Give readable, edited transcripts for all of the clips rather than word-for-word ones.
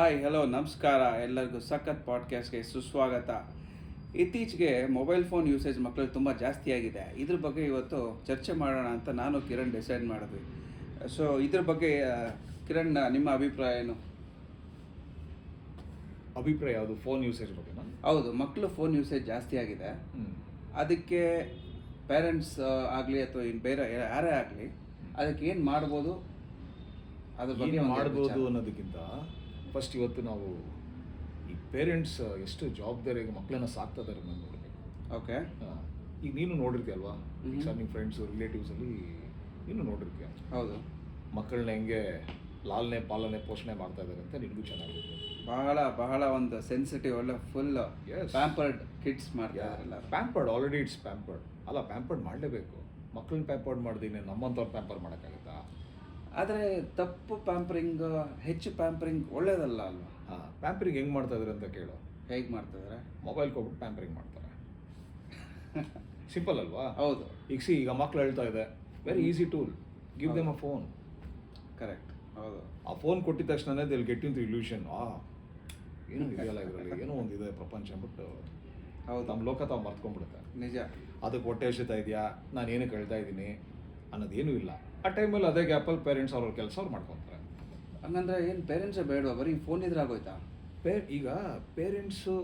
Hi hello ನಮಸ್ಕಾರ ಎಲ್ಲರಿಗೂ ಸಖತ್ ಪಾಡ್ಕಾಸ್ಟ್ಗೆ ಸುಸ್ವಾಗತ. ಇತ್ತೀಚೆಗೆ ಮೊಬೈಲ್ ಫೋನ್ ಯೂಸೇಜ್ ಮಕ್ಕಳು ತುಂಬ ಜಾಸ್ತಿ ಆಗಿದೆ. ಇದ್ರ ಬಗ್ಗೆ ಇವತ್ತು ಚರ್ಚೆ ಮಾಡೋಣ ಅಂತ ನಾನು ಕಿರಣ್ ಡಿಸೈಡ್ ಮಾಡಿದ್ವಿ. ಸೊ ಇದ್ರ ಬಗ್ಗೆ ಕಿರಣ್ ನಿಮ್ಮ ಅಭಿಪ್ರಾಯ ಏನು? ಅಭಿಪ್ರಾಯ ಯಾವುದು? ಫೋನ್ ಯೂಸೇಜ್ ಬಗ್ಗೆನಾ? ಹೌದು, ಮಕ್ಕಳು ಫೋನ್ ಯೂಸೇಜ್ ಜಾಸ್ತಿ ಆಗಿದೆ. ಅದಕ್ಕೆ ಪೇರೆಂಟ್ಸ್ ಆಗಲಿ ಅಥವಾ ಇನ್ನು ಬೇರೆ ಯಾರೇ ಆಗಲಿ ಅದಕ್ಕೆ ಏನು ಮಾಡ್ಬೋದು, ಅದ್ರ ಬಗ್ಗೆ ಮಾಡ್ಬೋದು ಅನ್ನೋದಕ್ಕಿಂತ ಫಸ್ಟ್ ಇವತ್ತು ನಾವು ಈ ಪೇರೆಂಟ್ಸ್ ಎಷ್ಟು ಜವಾಬ್ದಾರಿಯಾಗಿ ಮಕ್ಕಳನ್ನ ಸಾಕ್ತಾ ಇದ್ದಾರೆ ನಾನು ನೋಡಬೇಕು. ಓಕೆ, ಈಗ ನೀನು ನೋಡಿರ್ತೀಯ ಅಲ್ವಾ, ಸರ್ ನಿಮ್ಮ ಫ್ರೆಂಡ್ಸು ರಿಲೇಟಿವ್ಸಲ್ಲಿ ನೀನು ನೋಡಿರ್ತೀಯ. ಹೌದು, ಮಕ್ಕಳನ್ನ ಹೆಂಗೆ ಲಾಲನೆ ಪಾಲನೆ ಪೋಷಣೆ ಮಾಡ್ತಾ ಇದ್ದಾರೆ ಅಂತ ನಿನಗೂ ಚೆನ್ನಾಗಿ ಬಹಳ ಬಹಳ ಒಂದು ಸೆನ್ಸಿಟಿವ್, ಒಳ್ಳೆ ಫುಲ್ ಪ್ಯಾಂಪರ್ಡ್ ಕಿಡ್ಸ್ ಮಾಡ್ತಾರಲ್ಲ. ಪ್ಯಾಂಪರ್ಡ್ ಆಲ್ರೆಡಿ ಇಟ್ಸ್ ಪ್ಯಾಂಪರ್ಡ್ ಅಲ್ಲ, ಪ್ಯಾಂಪರ್ಡ್ ಮಾಡಲೇಬೇಕು. ಮಕ್ಕಳನ್ನ ಪ್ಯಾಂಪರ್ಡ್ ಮಾಡಿದೀನಿ ನಮ್ಮಂಥವ್ರು ಪ್ಯಾಂಪರ್ ಮಾಡೋಕ್ಕಾಗುತ್ತಾ? ಆದರೆ ತಪ್ಪು ಪ್ಯಾಂಪರಿಂಗ್, ಹೆಚ್ಚು ಪ್ಯಾಂಪರಿಂಗ್ ಒಳ್ಳೇದಲ್ಲ ಅಲ್ವಾ? ಪ್ಯಾಂಪರಿಂಗ್ ಹೆಂಗೆ ಮಾಡ್ತಾ ಇದ್ದಾರೆ ಅಂತ ಕೇಳು. ಹೇಗೆ ಮಾಡ್ತಿದ್ದಾರೆ? ಮೊಬೈಲ್ ಕೊಟ್ಬಿಟ್ಟು ಪ್ಯಾಂಪರಿಂಗ್ ಮಾಡ್ತಾರೆ. ಸಿಂಪಲ್ ಅಲ್ವಾ? ಹೌದು. ಈಗ ಮಕ್ಳು ಹೇಳ್ತಾ ಇದೆ, very easy tool, give them a phone. Correct, ಹೌದು. ಆ ಫೋನ್ ಕೊಟ್ಟಿದ ತಕ್ಷಣ ದಿಲ್ ಗೆಟ್ ಇನ್ ಟು ಇಲ್ಯೂಷನ್, ಏನೋ ಇದೆಯಲ್ಲ ಇದರಲ್ಲಿ, ಏನೋ ಒಂದಿದೆ ಪ್ರಪಂಚ ಅಂದ್ಬಿಟ್ಟು ಹೌದು, ನಮ್ಮ ಲೋಕ ತಾವು ಮರ್ತ್ಕೊಂಡ್ಬಿಡುತ್ತೆ. ನಿಜ. ಅದಕ್ಕೆ ಹೊಟ್ಟೆ ಹಸಿತಾ ಇದೆಯಾ, ನಾನು ಏನಕ್ಕೆ ಹೇಳ್ತಾ ಇದ್ದೀನಿ ಅನ್ನೋದೇನೂ ಇಲ್ಲ. ಆ ಟೈಮಲ್ಲಿ ಅದೇ ಗ್ಯಾಪಲ್ಲಿ ಪೇರೆಂಟ್ಸ್ ಅವ್ರ ಕೆಲಸ ಅವ್ರು ಮಾಡ್ಕೊತಾರೆ. ಹಂಗಂದ್ರೆ ಏನು ಪೇರೆಂಟ್ಸೇ ಬೇಡವಾ? ಬರೀ ಫೋನ್ ಇದ್ರೆ ಆಗೋಯ್ತಾ? ಈಗ ಪೇರೆಂಟ್ಸು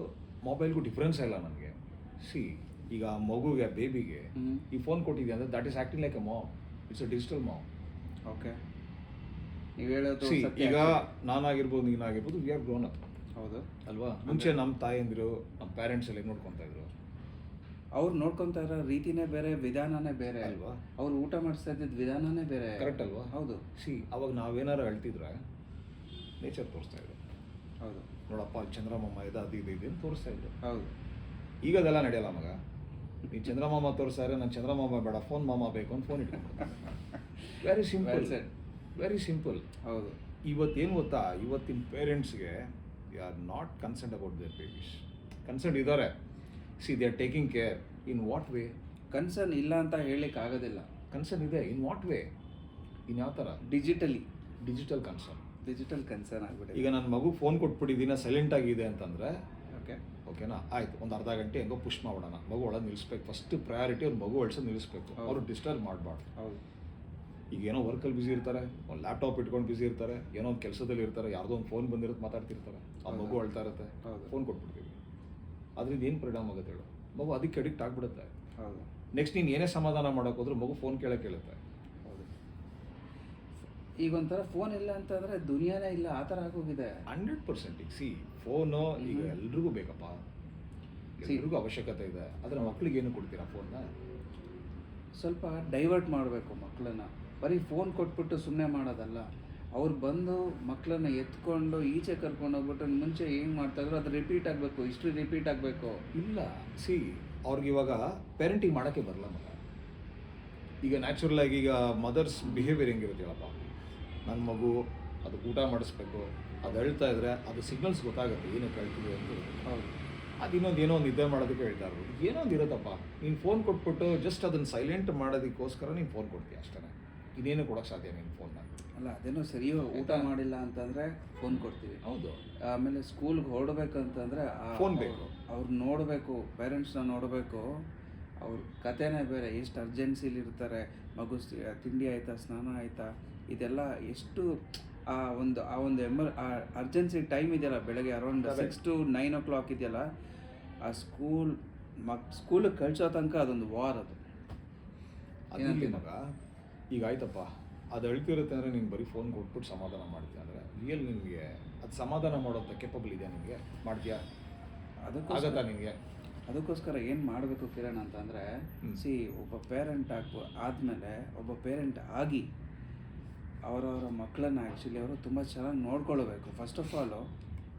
ಮೊಬೈಲ್ಗೂ ಡಿಫ್ರೆನ್ಸ್ ಇಲ್ಲ ನನಗೆ. ಈಗ ಮಗುಗೆ ಬೇಬಿಗೆ ಈ ಫೋನ್ ಕೊಟ್ಟಿದ್ಯಾ ಅಂದರೆ that is acting like a mom, it's a digital mom. Okay, ನೀವು ಹೇಳೋದು ಈಗ ನಾನಾಗಿರ್ಬೋದು ನೀನಾಗಿರ್ಬೋದು, ವಿ ಆರ್ ಗ್ರೋನ್ ಅಪ್. ಹೌದು ಅಲ್ವಾ? ಮುಂಚೆ ನಮ್ಮ ತಾಯಂದಿರು ನಮ್ಮ ಪೇರೆಂಟ್ಸ್ ಎಲ್ಲ ನೋಡ್ಕೊತಾ ಇದ್ರು. ಅವ್ರು ನೋಡ್ಕೊತಾ ಇರೋ ರೀತಿನೇ ಬೇರೆ, ವಿಧಾನನೇ ಬೇರೆ ಅಲ್ವಾ? ಅವ್ರು ಊಟ ಮಾಡಿಸ್ತಾ ಇದ್ದಿದ್ದು ವಿಧಾನನೇ ಬೇರೆ. ಕರೆಕ್ಟ್ ಅಲ್ವಾ? ಹೌದು. ಅವಾಗ ನಾವೇನಾರು ಹೇಳ್ತಿದ್ರೆ ನೇಚರ್ ತೋರಿಸ್ತಾ ಇದ್ರು. ಹೌದು, ನೋಡಪ್ಪ ಚಂದ್ರಮಾಮ ಇದೆ, ಅದು ಇದು ಇದೆ ಅಂತ ತೋರಿಸ್ತಾ ಇದ್ರು. ಹೌದು. ಈಗ ಅದೆಲ್ಲ ನಡೆಯಲ್ಲ ಮಗ. ನೀ ಚಂದ್ರಮಾಮ ತೋರಿಸ್ತಾರೆ, ನಾನು ಚಂದ್ರಮಾಮ ಬೇಡ ಫೋನ್ ಮಾಮ ಬೇಕು ಅಂತ ಫೋನ್ ಇಟ್ಕೊಂಡು. Very simple, very simple. ಹೌದು. ಇವತ್ತೇನು ಗೊತ್ತಾ, ಇವತ್ತಿನ ಪೇರೆಂಟ್ಸ್ಗೆ they are not concerned about their babies. Concern ಇದ್ದಾರೆ. They are taking care. In what way? Concern ಇಲ್ಲ ಅಂತ ಹೇಳಲಿಕ್ಕೆ ಆಗೋದಿಲ್ಲ. ಕನ್ಸರ್ನ್ ಇದೆ. ಇನ್ ವಾಟ್ ವೇ? ಇನ್ ಯಾವ ಥರ? ಡಿಜಿಟಲ್ ಕನ್ಸರ್ನ್ ಆಗ್ಬಿಟ್ಟಿದೆ. ಈಗ ನನ್ನ ಮಗು ಫೋನ್ ಕೊಟ್ಬಿಟ್ಟಿದ್ದೀನ ಸೈಲೆಂಟ್ ಆಗಿದೆ ಅಂತಂದರೆ ಓಕೆನಾ, ಆಯ್ತು, ಒಂದು ಅರ್ಧ ಗಂಟೆ ಹೆಂಗೋ ಪುಷ್ ಮಾಡೋಣ, ಮಗು ಒಳಗೆ ನಿಲ್ಲಿಸ್ಬೇಕು. ಫಸ್ಟ್ ಪ್ರಯಾರಿಟಿ ಅವ್ರು ಮಗು ಒಳ್ಸೋದು ನಿಲ್ಲಿಸ್ಬೇಕು. ಅವರು ಡಿಸ್ಟರ್ಬ್ ಮಾಡಬಾರ್ದು. ಹೌದು. ಈಗ ಏನೋ ವರ್ಕಲ್ಲಿ ಬಿಸಿ ಇರ್ತಾರೆ, ಒಂದು ಲ್ಯಾಪ್ಟಾಪ್ ಇಟ್ಕೊಂಡು ಬಿಸಿ ಇರ್ತಾರೆ, ಏನೋ ಒಂದು ಕೆಲಸದಲ್ಲಿ ಇರ್ತಾರೆ, ಯಾರ್ದೋ ಒಂದು ಫೋನ್ ಬಂದಿರುತ್ತೆ, ಮಾತಾಡ್ತಿರ್ತಾರೆ, ಆ ಮಗು ಅಳ್ತಾ ಇರುತ್ತೆ, ಫೋನ್ ಕೊಟ್ಬಿಡ್ತೀವಿ. ಅದರಿಂದ ಏನು ಪರಿಣಾಮ ಆಗುತ್ತೆ ಹೇಳು? ಮಗು ಅದಕ್ಕೆ ಅಡಿಕ್ಟ್ ಆಗಿಬಿಡುತ್ತೆ. ಹೌದು. ನೆಕ್ಸ್ಟ್ ನೀನು ಏನೇ ಸಮಾಧಾನ ಮಾಡೋಕೆ ಹೋದ್ರೂ ಮಗು ಫೋನ್ ಕೇಳುತ್ತೆ. ಹೌದು. ಈಗ ಒಂಥರ ಫೋನ್ ಇಲ್ಲ ಅಂತಂದರೆ ದುನಿಯಾನೇ ಇಲ್ಲ, ಆ ಥರ ಆಗೋಗಿದೆ. 100%. ಈಗ ಫೋನು ಈಗ ಎಲ್ರಿಗೂ ಬೇಕಪ್ಪ, ಎಲ್ರಿಗೂ ಅವಶ್ಯಕತೆ ಇದೆ. ಆದರೆ ಮಕ್ಳಿಗೆ ಏನು ಕೊಡ್ತೀರಾ ಫೋನ್ನ? ಸ್ವಲ್ಪ ಡೈವರ್ಟ್ ಮಾಡಬೇಕು ಮಕ್ಕಳನ್ನ. ಬರೀ ಫೋನ್ ಕೊಟ್ಬಿಟ್ಟು ಸುಮ್ಮನೆ ಮಾಡೋದಲ್ಲ. ಅವ್ರು ಬಂದು ಮಕ್ಕಳನ್ನ ಎತ್ಕೊಂಡು ಈಚೆ ಕರ್ಕೊಂಡು ಹೋಗ್ಬಿಟ್ಟು ಮುಂಚೆ ಹೆಂಗೆ ಮಾಡ್ತಾಯಿದ್ರು ಅದು ರಿಪೀಟ್ ಆಗಬೇಕು, ಹಿಸ್ಟ್ರಿ ರಿಪೀಟ್ ಆಗಬೇಕು. ಇಲ್ಲ, ಅವ್ರಿಗೆ ಇವಾಗ ಪೇರೆಂಟಿಂಗ್ ಮಾಡೋಕ್ಕೆ ಬರಲ್ಲ ಮಗ. ಈಗ ನ್ಯಾಚುರಲ್ ಆಗಿ ಈಗ ಮದರ್ಸ್ ಬಿಹೇವಿಯರ್ ಹೆಂಗಿರುತ್ತೆ ಹೇಳಪ್ಪ, ನನ್ನ ಮಗು ಅದಕ್ಕೆ ಊಟ ಮಾಡಿಸ್ಬೇಕು, ಅದು ಹೇಳ್ತಾ ಇದ್ರೆ ಅದು ಸಿಗ್ನಲ್ಸ್ ಗೊತ್ತಾಗುತ್ತೆ ಏನಕ್ಕೆ ಹೇಳ್ತೀವಿ ಅಂತ. ಹೌದು. ಅದು ಏನೋ ಒಂದು ನಿದ್ದೆ ಮಾಡೋದಕ್ಕೆ ಹೇಳ್ತಾ ಇರೋದು, ಏನೋ ಒಂದು ಇರುತ್ತಪ್ಪ. ನೀನು ಫೋನ್ ಕೊಟ್ಬಿಟ್ಟು ಜಸ್ಟ್ ಅದನ್ನು ಸೈಲೆಂಟ್ ಮಾಡೋದಕ್ಕೋಸ್ಕರ ನೀನು ಫೋನ್ ಕೊಡ್ತೀಯ ಅಷ್ಟೇ. ಇದೇನು ಕೊಡೋಕ್ಕೆ ಸಾಧ್ಯ ನೀನು ಫೋನ್ನ? ಅಲ್ಲ, ಅದೇನೋ ಸರಿ, ಊಟ ಮಾಡಿಲ್ಲ ಅಂತಂದರೆ ಫೋನ್ ಕೊಡ್ತೀವಿ. ಹೌದು. ಆಮೇಲೆ ಸ್ಕೂಲ್ಗೆ ಹೊರಡ್ಬೇಕಂತಂದರೆ ಫೋನ್ ಬೇಕು. ಅವ್ರು ನೋಡಬೇಕು, ಪೇರೆಂಟ್ಸ್ನ ನೋಡಬೇಕು. ಅವ್ರ ಕಥೆನೇ ಬೇರೆ, ಎಷ್ಟು ಅರ್ಜೆನ್ಸಿಲಿ ಇರ್ತಾರೆ. ಮಗು ತಿಂಡಿ ಆಯಿತಾ, ಸ್ನಾನ ಆಯಿತಾ, ಇದೆಲ್ಲ ಎಷ್ಟು ಆ ಒಂದು ಅರ್ಜೆನ್ಸಿ ಟೈಮ್ ಇದೆಯಲ್ಲ, ಬೆಳಗ್ಗೆ ಅರೌಂಡ್ 6 to 9 o'clock ಇದೆಯಲ್ಲ, ಆ ಸ್ಕೂಲಿಗೆ ಕಳಿಸೋ ತನಕ ಅದೊಂದು ವಾರ್. ಅದು ಅದಿರಲಿ ಮಗ. ಈಗ ಆಯ್ತಪ್ಪ, ಅದು ಹೇಳ್ತಿರುತ್ತೆ ಅಂದರೆ ನೀನು ಬರೀ ಫೋನ್ ಕೊಟ್ಬಿಟ್ಟು ಸಮಾಧಾನ ಮಾಡ್ತೀಯ ಅಂದರೆ ರಿಯಲ್ ನಿನಗೆ ಅದು ಸಮಾಧಾನ ಮಾಡೋಂಥ ಕೇಪಬಲ್ ಇದೆಯಾ? ನಿನಗೆ ಮಾಡ್ತೀಯಾ? ಆಗತ್ತಾ ನಿನಗೆ? ಅದಕ್ಕೋಸ್ಕರ ಏನು ಮಾಡಬೇಕು ಕಿರಣ್ ಅಂತಂದರೆ, ಒಬ್ಬ ಪೇರೆಂಟ್ ಆದಮೇಲೆ ಒಬ್ಬ ಪೇರೆಂಟ್ ಆಗಿ ಅವರವರ ಮಕ್ಕಳನ್ನ ಆ್ಯಕ್ಚುಲಿ ಅವರು ತುಂಬ ಚೆನ್ನಾಗಿ ನೋಡ್ಕೊಳ್ಬೇಕು. ಫಸ್ಟ್ ಆಫ್ ಆಲು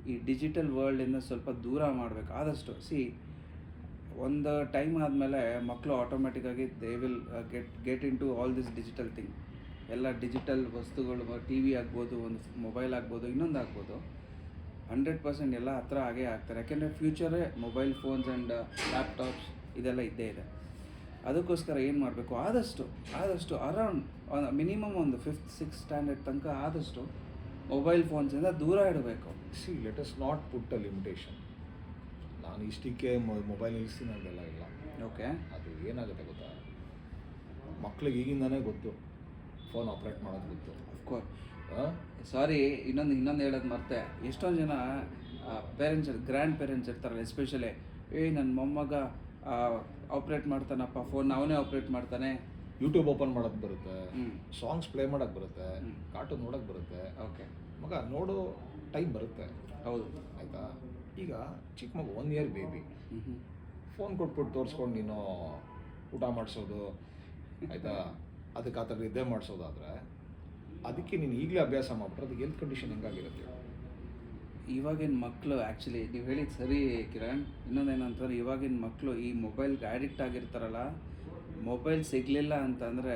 ಈ ಡಿಜಿಟಲ್ ವರ್ಲ್ಡಿಂದ ಸ್ವಲ್ಪ ದೂರ ಮಾಡಬೇಕು ಆದಷ್ಟು. ಒಂದು ಟೈಮ್ ಆದಮೇಲೆ ಮಕ್ಕಳು ಆಟೋಮೆಟಿಕ್ಕಾಗಿ they will get in to all this digital thing. ಎಲ್ಲ ಡಿಜಿಟಲ್ ವಸ್ತುಗಳು, ಟಿ ವಿ ಆಗ್ಬೋದು, ಒಂದು ಮೊಬೈಲ್ ಆಗ್ಬೋದು, ಇನ್ನೊಂದು ಆಗ್ಬೋದು, 100% ಎಲ್ಲ ಹತ್ರ ಆಗೇ ಆಗ್ತಾರೆ. ಯಾಕೆಂದರೆ ಫ್ಯೂಚರೇ ಮೊಬೈಲ್ ಫೋನ್ಸ್ ಆ್ಯಂಡ್ ಲ್ಯಾಪ್ಟಾಪ್ಸ್ ಇದೆಲ್ಲ ಇದ್ದೇ ಇದೆ. ಅದಕ್ಕೋಸ್ಕರ ಏನು ಮಾಡಬೇಕು, ಆದಷ್ಟು ಅರೌಂಡ್ ಮಿನಿಮಮ್ ಒಂದು 5th 6th ಸ್ಟ್ಯಾಂಡರ್ಡ್ ತನಕ ಆದಷ್ಟು ಮೊಬೈಲ್ ಫೋನ್ಸಿಂದ ದೂರ ಇಡಬೇಕು. C let us not put a limitation. ನಾನು ಇಷ್ಟಕ್ಕೆ ಮೊಬೈಲ್ ನಿಲ್ಲಿಸ್ತೀನಿ ಅದೆಲ್ಲ ಇಲ್ಲ. ಓಕೆ. ಅದು ಏನಾಗುತ್ತೆ ಗೊತ್ತಾ, ಮಕ್ಳಿಗೆ ಈಗಿಂದನೇ ಗೊತ್ತು ಫೋನ್ ಆಪ್ರೇಟ್ ಮಾಡೋದು ಗೊತ್ತು. ಅಫ್ಕೋರ್ಸ್. ಸಾರಿ, ಇನ್ನೊಂದು ಹೇಳೋದು ಮತ್ತೆ, ಎಷ್ಟೊಂದು ಜನ ಪೇರೆಂಟ್ಸ್, ಗ್ರ್ಯಾಂಡ್ ಪೇರೆಂಟ್ಸ್ ಇರ್ತಾರಲ್ಲ ಎಸ್ಪೆಷಲಿ, ನನ್ನ ಮೊಮ್ಮಗ ಆಪ್ರೇಟ್ ಮಾಡ್ತಾನಪ್ಪ ಫೋನ್, ಅವನೇ ಆಪ್ರೇಟ್ ಮಾಡ್ತಾನೆ, ಯೂಟ್ಯೂಬ್ ಓಪನ್ ಮಾಡೋಕ್ಕೆ ಬರುತ್ತೆ, ಹ್ಞೂ ಸಾಂಗ್ಸ್ ಪ್ಲೇ ಮಾಡೋಕ್ಕೆ ಬರುತ್ತೆ, ಕಾರ್ಟೂನ್ ನೋಡೋಕ್ಕೆ ಬರುತ್ತೆ. ಓಕೆ. ಮಗ ನೋಡೋ ಟೈಮ್ ಬರುತ್ತೆ, ಹೌದು. ಆಯಿತಾ. ಈಗ ಚಿಕ್ಕ ಮಗು 1 ಇಯರ್ ಬೇಬಿ, ಹ್ಞೂ ಫೋನ್ ಕೊಟ್ಬಿಟ್ಟು ತೋರಿಸ್ಕೊಂಡು ನೀನು ಊಟ ಮಾಡಿಸೋದು, ಆಯಿತಾ, ಅದಕ್ಕೆ ಆ ಥರ ನಿದ್ದೆ ಮಾಡಿಸೋದಾದರೆ ಅದಕ್ಕೆ ನೀನು ಈಗಲೇ ಅಭ್ಯಾಸ ಮಾಡ್ಬಿಟ್ರೆ ಅದಕ್ಕೆ ಹೆಲ್ತ್ ಕಂಡೀಷನ್ ಹೆಂಗಾಗಿರುತ್ತೆ? ಇವಾಗಿನ ಮಕ್ಕಳು ಆ್ಯಕ್ಚುಲಿ ನೀವು ಹೇಳಿದ್ದು ಸರಿ ಕಿರಣ್. ಇನ್ನೊಂದೇನಂತಂದ್ರೆ ಇವಾಗಿನ ಮಕ್ಕಳು ಈ ಮೊಬೈಲ್ಗೆ ಅಡಿಕ್ಟ್ ಆಗಿರ್ತಾರಲ್ಲ, ಮೊಬೈಲ್ ಸಿಗಲಿಲ್ಲ ಅಂತಂದರೆ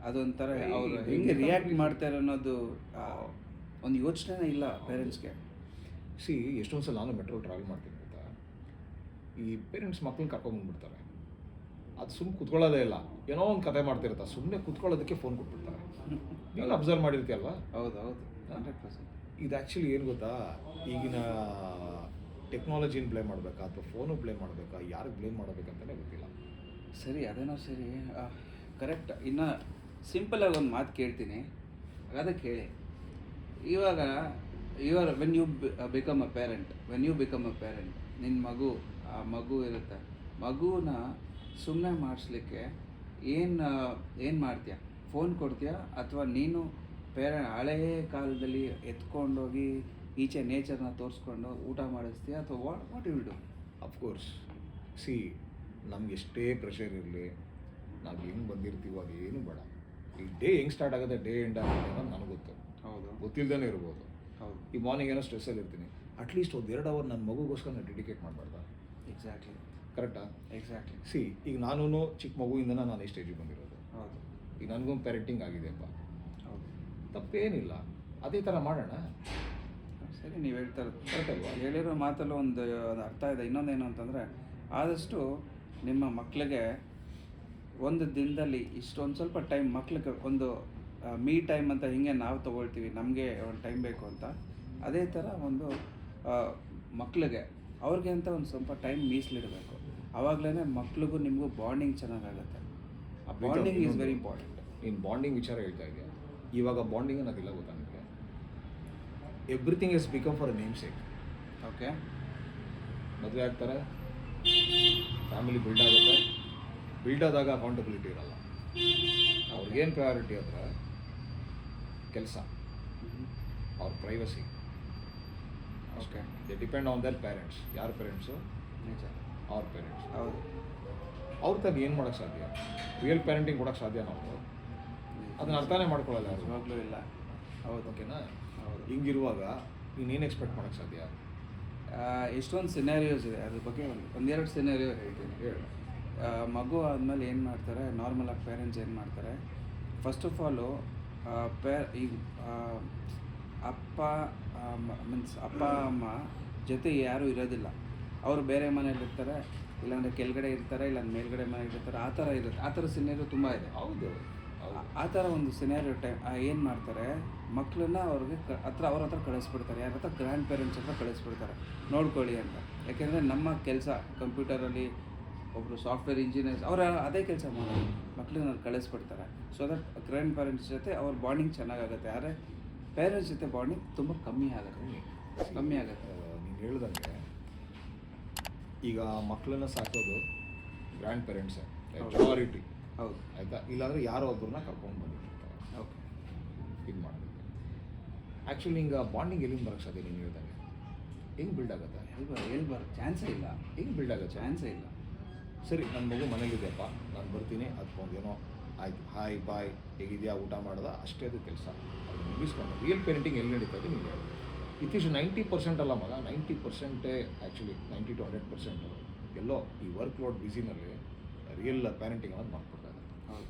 ಅದೊಂಥರ ಅವರು ಹೆಂಗೆ ರಿಯಾಕ್ಟ್ ಮಾಡ್ತಾರೆ ಅನ್ನೋದು ಒಂದು ಯೋಚನೆನೇ ಇಲ್ಲ ಪೇರೆಂಟ್ಸ್ಗೆ. ಸಿ ಎಷ್ಟೊಂದು ಸಲ ನಾನು ಮೆಟ್ರೋ ಟ್ರಾವೆಲ್ ಮಾಡ್ತೀನಿ ಗೊತ್ತಾ, ಈ ಪೇರೆಂಟ್ಸ್ ಮಕ್ಳನ್ನ ಕರ್ಕೊಂಡ್ಬಂದ್ಬಿಡ್ತಾರೆ. ಅದು ಸುಮ್ಮನೆ ಕುತ್ಕೊಳ್ಳೋದೇ ಇಲ್ಲ, ಏನೋ ಒಂದು ಕತೆ ಮಾಡ್ತಿರ್ತಾರೆ, ಸುಮ್ಮನೆ ಕುತ್ಕೊಳ್ಳೋದಕ್ಕೆ ಫೋನ್ ಕೊಟ್ಬಿಡ್ತಾರೆ. ನೀನು ಅಬ್ಸರ್ವ್ ಮಾಡಿರ್ತೀಯಲ್ವಾ? ಹೌದು ಹೌದು, 100%. ಇದು ಆ್ಯಕ್ಚುಲಿ ಏನು ಗೊತ್ತಾ, ಈಗಿನ ಟೆಕ್ನಾಲಜಿನ ಬ್ಲೇಮ್ ಮಾಡಬೇಕಾ ಅಥವಾ ಫೋನು ಬ್ಲೇಮ್ ಮಾಡಬೇಕಾ, ಯಾರಿಗೆ ಬ್ಲೇಮ್ ಮಾಡಬೇಕಂತಲೇ ಗೊತ್ತಿಲ್ಲ. ಸರಿ, ಅದೇನೋ ಸರಿ, ಕರೆಕ್ಟ್. ಇನ್ನು ಸಿಂಪಲಾಗಿ ಒಂದು ಮಾತು ಕೇಳ್ತೀನಿ, ಅದಕ್ಕೆ ಹೇಳಿ. ಇವಾಗ when you become a parent, ನಿನ್ನ ಮಗು ಇರುತ್ತೆ, ಮಗುನ ಸುಮ್ಮನೆ ಮಾಡಿಸ್ಲಿಕ್ಕೆ ಏನು ಮಾಡ್ತೀಯ? ಫೋನ್ ಕೊಡ್ತೀಯಾ ಅಥವಾ ನೀನು ಹಳೇ ಕಾಲದಲ್ಲಿ ಎತ್ಕೊಂಡೋಗಿ ಈಚೆ ನೇಚರ್ನ ತೋರಿಸ್ಕೊಂಡು ಊಟ ಮಾಡಿಸ್ತೀಯಾ ಅಥವಾ what you will do? Of course, see ನಮ್ಗೆ ಎಷ್ಟೇ ಪ್ರೆಷರ್ ಇರಲಿ, ನಾವು ಹೆಂಗೆ ಬಂದಿರ್ತೀವೋ ಅದು ಏನು ಬೇಡ. ಈ ಡೇ ಹೆಂಗೆ ಸ್ಟಾರ್ಟ್ ಆಗುತ್ತೆ, ಡೇ ಎಂಡ್ ಆಗುತ್ತೆ ಅನ್ನೋದು ನನಗೆ ಗೊತ್ತು. ಹೌದು, ಗೊತ್ತಿಲ್ಲದೇ ಇರ್ಬೋದು. ಹೌದು. ಈ ಮಾರ್ನಿಂಗ್ ಏನೋ ಸ್ಟ್ರೆಸ್ಸಲ್ಲಿ ಇರ್ತೀನಿ, ಅಟ್ಲೀಸ್ಟ್ ಒಂದು 2 ಅವರ್ ನನ್ನ ಮಗುಗೋಸ್ಕರ ನಾನು ಡೆಡಿಕೇಟ್ ಮಾಡಬಾರ್ದ? ಎಕ್ಸಾಕ್ಟ್ಲಿ. ಕರೆಕ್ಟಾ? ಎಕ್ಸಾಕ್ಟ್ಲಿ. ಸಿ ಈಗ ನಾನು ಚಿಕ್ಕ ಮಗುವಿಂದ ನಾನು ಈ ಸ್ಟೇಜಿಗೆ ಬಂದಿರೋದು. ಹೌದು. ಈಗ ನನಗೂ ಪೇರೆಂಟಿಂಗ್ ಆಗಿದೆಯಪ್ಪ, ಹೌದು. ತಪ್ಪೇನಿಲ್ಲ, ಅದೇ ಥರ ಮಾಡೋಣ. ಸರಿ, ನೀವು ಹೇಳ್ತಾರೆ ಕರೆಕ್ಟ್ ಅಲ್ವಾ? ಹೇಳಿರೋ ಮಾತಲ್ಲೂ ಒಂದು ಅರ್ಥ ಇದೆ. ಇನ್ನೊಂದೇನು ಅಂತಂದರೆ, ಆದಷ್ಟು ನಿಮ್ಮ ಮಕ್ಕಳಿಗೆ ಒಂದು ದಿನದಲ್ಲಿ ಇಷ್ಟೊಂದು ಸ್ವಲ್ಪ ಟೈಮ್, ಮಕ್ಳಿಗೆ ಒಂದು ಮೀ ಟೈಮ್ ಅಂತ ಹಿಂಗೆ ನಾವು ತೊಗೊಳ್ತೀವಿ, ನಮಗೆ ಒಂದು ಟೈಮ್ ಬೇಕು ಅಂತ, ಅದೇ ಥರ ಒಂದು ಮಕ್ಕಳಿಗೆ ಅವ್ರಿಗೆ ಅಂತ ಒಂದು ಸ್ವಲ್ಪ ಟೈಮ್ ಮೀಸಲಿಡಬೇಕು. ಆವಾಗಲೇ ಮಕ್ಳಿಗೂ ನಿಮಗೂ ಬಾಂಡಿಂಗ್ ಚೆನ್ನಾಗಾಗುತ್ತೆ. ಆ ಬಾಂಡಿಂಗ್ ಈಸ್ ವೆರಿ ಇಂಪಾರ್ಟೆಂಟ್. ನೀನು ಬಾಂಡಿಂಗ್ ವಿಚಾರ ಹೇಳ್ತಾ ಇದೆಯಾ, ಇವಾಗ ಬಾಂಡಿಂಗ್ ಅನ್ನೋದಿಲ್ಲ ಗೊತ್ತಾ ನನಗೆ. Everything is become for a name sake. Okay. ಮದುವೆ ಆಗ್ತಾರೆ, ಫ್ಯಾಮಿಲಿ ಬಿಲ್ಡ್ ಆಗುತ್ತೆ, ಬಿಲ್ಡ್ ಆದಾಗ ಅಕೌಂಟಬಿಲಿಟಿ ಇರಲ್ಲ. ಅವ್ರಿಗೇನು ಪ್ರಯಾರಿಟಿ ಅಂದರೆ ಕೆಲಸ, ಅವ್ರ privacy. Okay. They depend on their parents. ಯಾರ ಪೇರೆಂಟ್ಸು? ನಿಜ. ಅವ್ರ ಪೇರೆಂಟ್ಸ್. ಹೌದು. ಅವ್ರ ತಾನು ಏನು ಮಾಡೋಕ್ಕೆ ಸಾಧ್ಯ? ರಿಯಲ್ ಪೇರೆಂಟಿಂಗ್ ಕೊಡೋಕ್ಕೆ ಸಾಧ್ಯ ನಾವು? ಅದನ್ನ ಅರ್ಥನೇ ಮಾಡ್ಕೊಳ್ಳಲ್ಲ ಯಾರು. ನಿಜವಾಗ್ಲೂ ಇಲ್ಲ. ಹೌದು. ಓಕೆನಾ? ಹೌದು. ಹಿಂಗಿರುವಾಗ ನೀನೇನು ಎಕ್ಸ್ಪೆಕ್ಟ್ ಮಾಡೋಕ್ಕೆ ಸಾಧ್ಯ? ಎಷ್ಟೊಂದು ಸಿನಾರಿಯೋಸ್ ಇದೆ, ಅದ್ರ ಬಗ್ಗೆ ಒಂದೆರಡು ಸಿನಾರಿಯೋ ಹೇಳ್ತೀನಿ. ಹೇಳು. ಮಗು ಆದಮೇಲೆ ಏನು ಮಾಡ್ತಾರೆ, ನಾರ್ಮಲಾಗಿ ಪೇರೆಂಟ್ಸ್ ಏನು ಮಾಡ್ತಾರೆ, ಫಸ್ಟ್ ಆಫ್ ಆಲು ಈಗ ಅಪ್ಪ ಅಮ್ಮ ಜೊತೆ ಯಾರೂ ಇರೋದಿಲ್ಲ, ಅವರು ಬೇರೆ ಮನೇಲಿ ಇರ್ತಾರೆ, ಇಲ್ಲಾಂದರೆ ಕೆಳಗಡೆ ಇರ್ತಾರೆ, ಇಲ್ಲ ಮೇಲ್ಗಡೆ ಮನೇಲಿ ಇರ್ತಾರೆ, ಆ ಥರ ಇರುತ್ತೆ. ಆ ಥರ ಸಿನಾರಿಯೋ ತುಂಬ ಇದೆ. ಹೌದು. ಆ ಥರ ಒಂದು ಸಿನಾರಿಯೋ ಟೈಮ್ ಏನು ಮಾಡ್ತಾರೆ, ಮಕ್ಕಳನ್ನ ಅವ್ರಿಗೆ ಅವ್ರ ಹತ್ರ ಕಳಿಸ್ಬಿಡ್ತಾರೆ. ಯಾರ ಹತ್ರ? ಗ್ರ್ಯಾಂಡ್ ಪೇರೆಂಟ್ಸ್ ಹತ್ರ ಕಳಿಸ್ಬಿಡ್ತಾರೆ, ನೋಡ್ಕೊಳ್ಳಿ ಅಂತ. ಯಾಕೆಂದರೆ ನಮ್ಮ ಕೆಲಸ ಕಂಪ್ಯೂಟರಲ್ಲಿ ಒಬ್ಬರು ಸಾಫ್ಟ್ವೇರ್ ಇಂಜಿನಿಯರ್ಸ್, ಅವರ ಅದೇ ಕೆಲಸ ಮಾಡೋದು, ಮಕ್ಕಳನ್ನ ಕಳಿಸ್ಬಿಡ್ತಾರೆ. ಸೊ ದಟ್ ಗ್ರ್ಯಾಂಡ್ ಪೇರೆಂಟ್ಸ್ ಜೊತೆ ಅವ್ರ ಬಾಂಡಿಂಗ್ ಚೆನ್ನಾಗಾಗುತ್ತೆ. ಆದರೆ ಪೇರೆಂಟ್ಸ್ ಜೊತೆ ಬಾಂಡಿಂಗ್ ತುಂಬ ಕಮ್ಮಿ ಆಗುತ್ತೆ. ನೀನು ಹೇಳ್ದಂಗೆ ಈಗ ಮಕ್ಕಳನ್ನ ಸಾಕೋದು ಗ್ರ್ಯಾಂಡ್ ಪೇರೆಂಟ್ಸೇ ಮೆಜಾರಿಟಿ. ಹೌದು. ಆಯಿತಾ? ಇಲ್ಲಾಂದರೆ ಯಾರೋ ಒಬ್ಬರನ್ನ ಕರ್ಕೊಂಡು ಬಂದಿರ್ತಾರೆ. ಓಕೆ. ಇದು ಮಾಡಬೇಕು. ಆ್ಯಕ್ಚುಲಿ ಹಿಂಗೆ ಬಾಂಡಿಂಗ್ ಎಲ್ಲಿಂದ ಬರೋಕ್ಕೆ ಸಾಧ್ಯ? ನೀನು ಹೇಳ್ದಂಗೆ ಹೆಂಗೆ ಬಿಲ್ಡ್ ಆಗುತ್ತೆ? ಎಲ್ಲಿ ಬರೋಕ್ಕೆ ಚಾನ್ಸೇ ಇಲ್ಲ. ಹೆಂಗೆ ಬಿಲ್ಡ್ ಆಗುತ್ತೆ? ಚಾನ್ಸೇ ಇಲ್ಲ. ಸರಿ, ನನ್ನ ಮಗು ಮನೇಲಿದೆಯಪ್ಪ, ನಾನು ಬರ್ತೀನಿ, ಅದಕ್ಕೊಂದೇನೋ ಆಯ್ತು, ಹಾಯ್ ಬಾಯ್, ಹೇಗಿದೆಯಾ, ಊಟ ಮಾಡ್ದೆ, ಅಷ್ಟೇ ಅದು ಕೆಲಸ. ಅದು ಮುಗಿಸ್ಕೊಂಡು ರಿಯಲ್ ಪೇರೆಂಟಿಂಗ್ ಎಲ್ಲಿ ನಡೀತದೆ ನೀವು ಹೇಳಿ. ಇತ್ತೀಚೆಗೆ 90% ಅಲ್ಲ ಮಗ, 90% ಆ್ಯಕ್ಚುಲಿ 90 to 100% ಎಲ್ಲೋ ಈ ವರ್ಕ್ ಲೋಡ್ ಬ್ಯುಸಿನಲ್ಲಿ ರಿಯಲ್ ಪೇರೆಂಟಿಂಗ್ ಅನ್ನೋದು ಮಾಡ್ಕೊಡ್ತಾರೆ. ಹೌದು.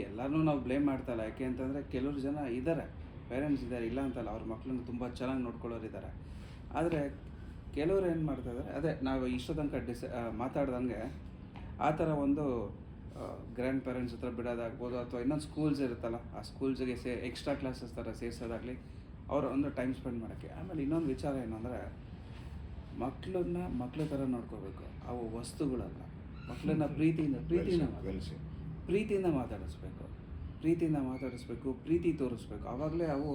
ಎಲ್ಲರೂ ನಾವು ಬ್ಲೇಮ್ ಮಾಡ್ತಾಯಿಲ್ಲ. ಯಾಕೆ ಅಂತಂದರೆ ಕೆಲವರು ಜನ ಇದ್ದಾರೆ, ಪೇರೆಂಟ್ಸ್ ಇದ್ದಾರೆ, ಇಲ್ಲ ಅಂತಲ್ಲ, ಅವ್ರ ಮಕ್ಕಳನ್ನ ತುಂಬ ಚೆನ್ನಾಗಿ ನೋಡ್ಕೊಳ್ಳೋರು ಇದ್ದಾರೆ. ಆದರೆ ಕೆಲವರು ಏನು ಮಾಡ್ತಾಯಿದ್ದಾರೆ, ಅದೇ ನಾವು ಇಷ್ಟೋ ತನಕ ಮಾತಾಡ್ದಂಗೆ ಆ ಥರ ಒಂದು ಗ್ರ್ಯಾಂಡ್ ಪೇರೆಂಟ್ಸ್ ಹತ್ರ ಬಿಡೋದಾಗ್ಬೋದು, ಅಥವಾ ಇನ್ನೊಂದು ಸ್ಕೂಲ್ಸ್ ಇರುತ್ತಲ್ಲ, ಆ ಸ್ಕೂಲ್ಸ್ಗೆ ಎಕ್ಸ್ಟ್ರಾ ಕ್ಲಾಸಸ್ ಥರ ಸೇರಿಸೋದಾಗಲಿ, ಅವ್ರ ಒಂದು ಟೈಮ್ ಸ್ಪೆಂಡ್ ಮಾಡೋಕ್ಕೆ. ಆಮೇಲೆ ಇನ್ನೊಂದು ವಿಚಾರ ಏನು ಅಂದರೆ, ಮಕ್ಕಳ ಥರ ನೋಡ್ಕೋಬೇಕು. ಅವು ವಸ್ತುಗಳಲ್ಲ. ಮಕ್ಕಳನ್ನ ಪ್ರೀತಿಯಿಂದ ಮಾತಾಡಿಸ್ಬೇಕು, ಪ್ರೀತಿ ತೋರಿಸ್ಬೇಕು. ಆವಾಗಲೇ ಅವು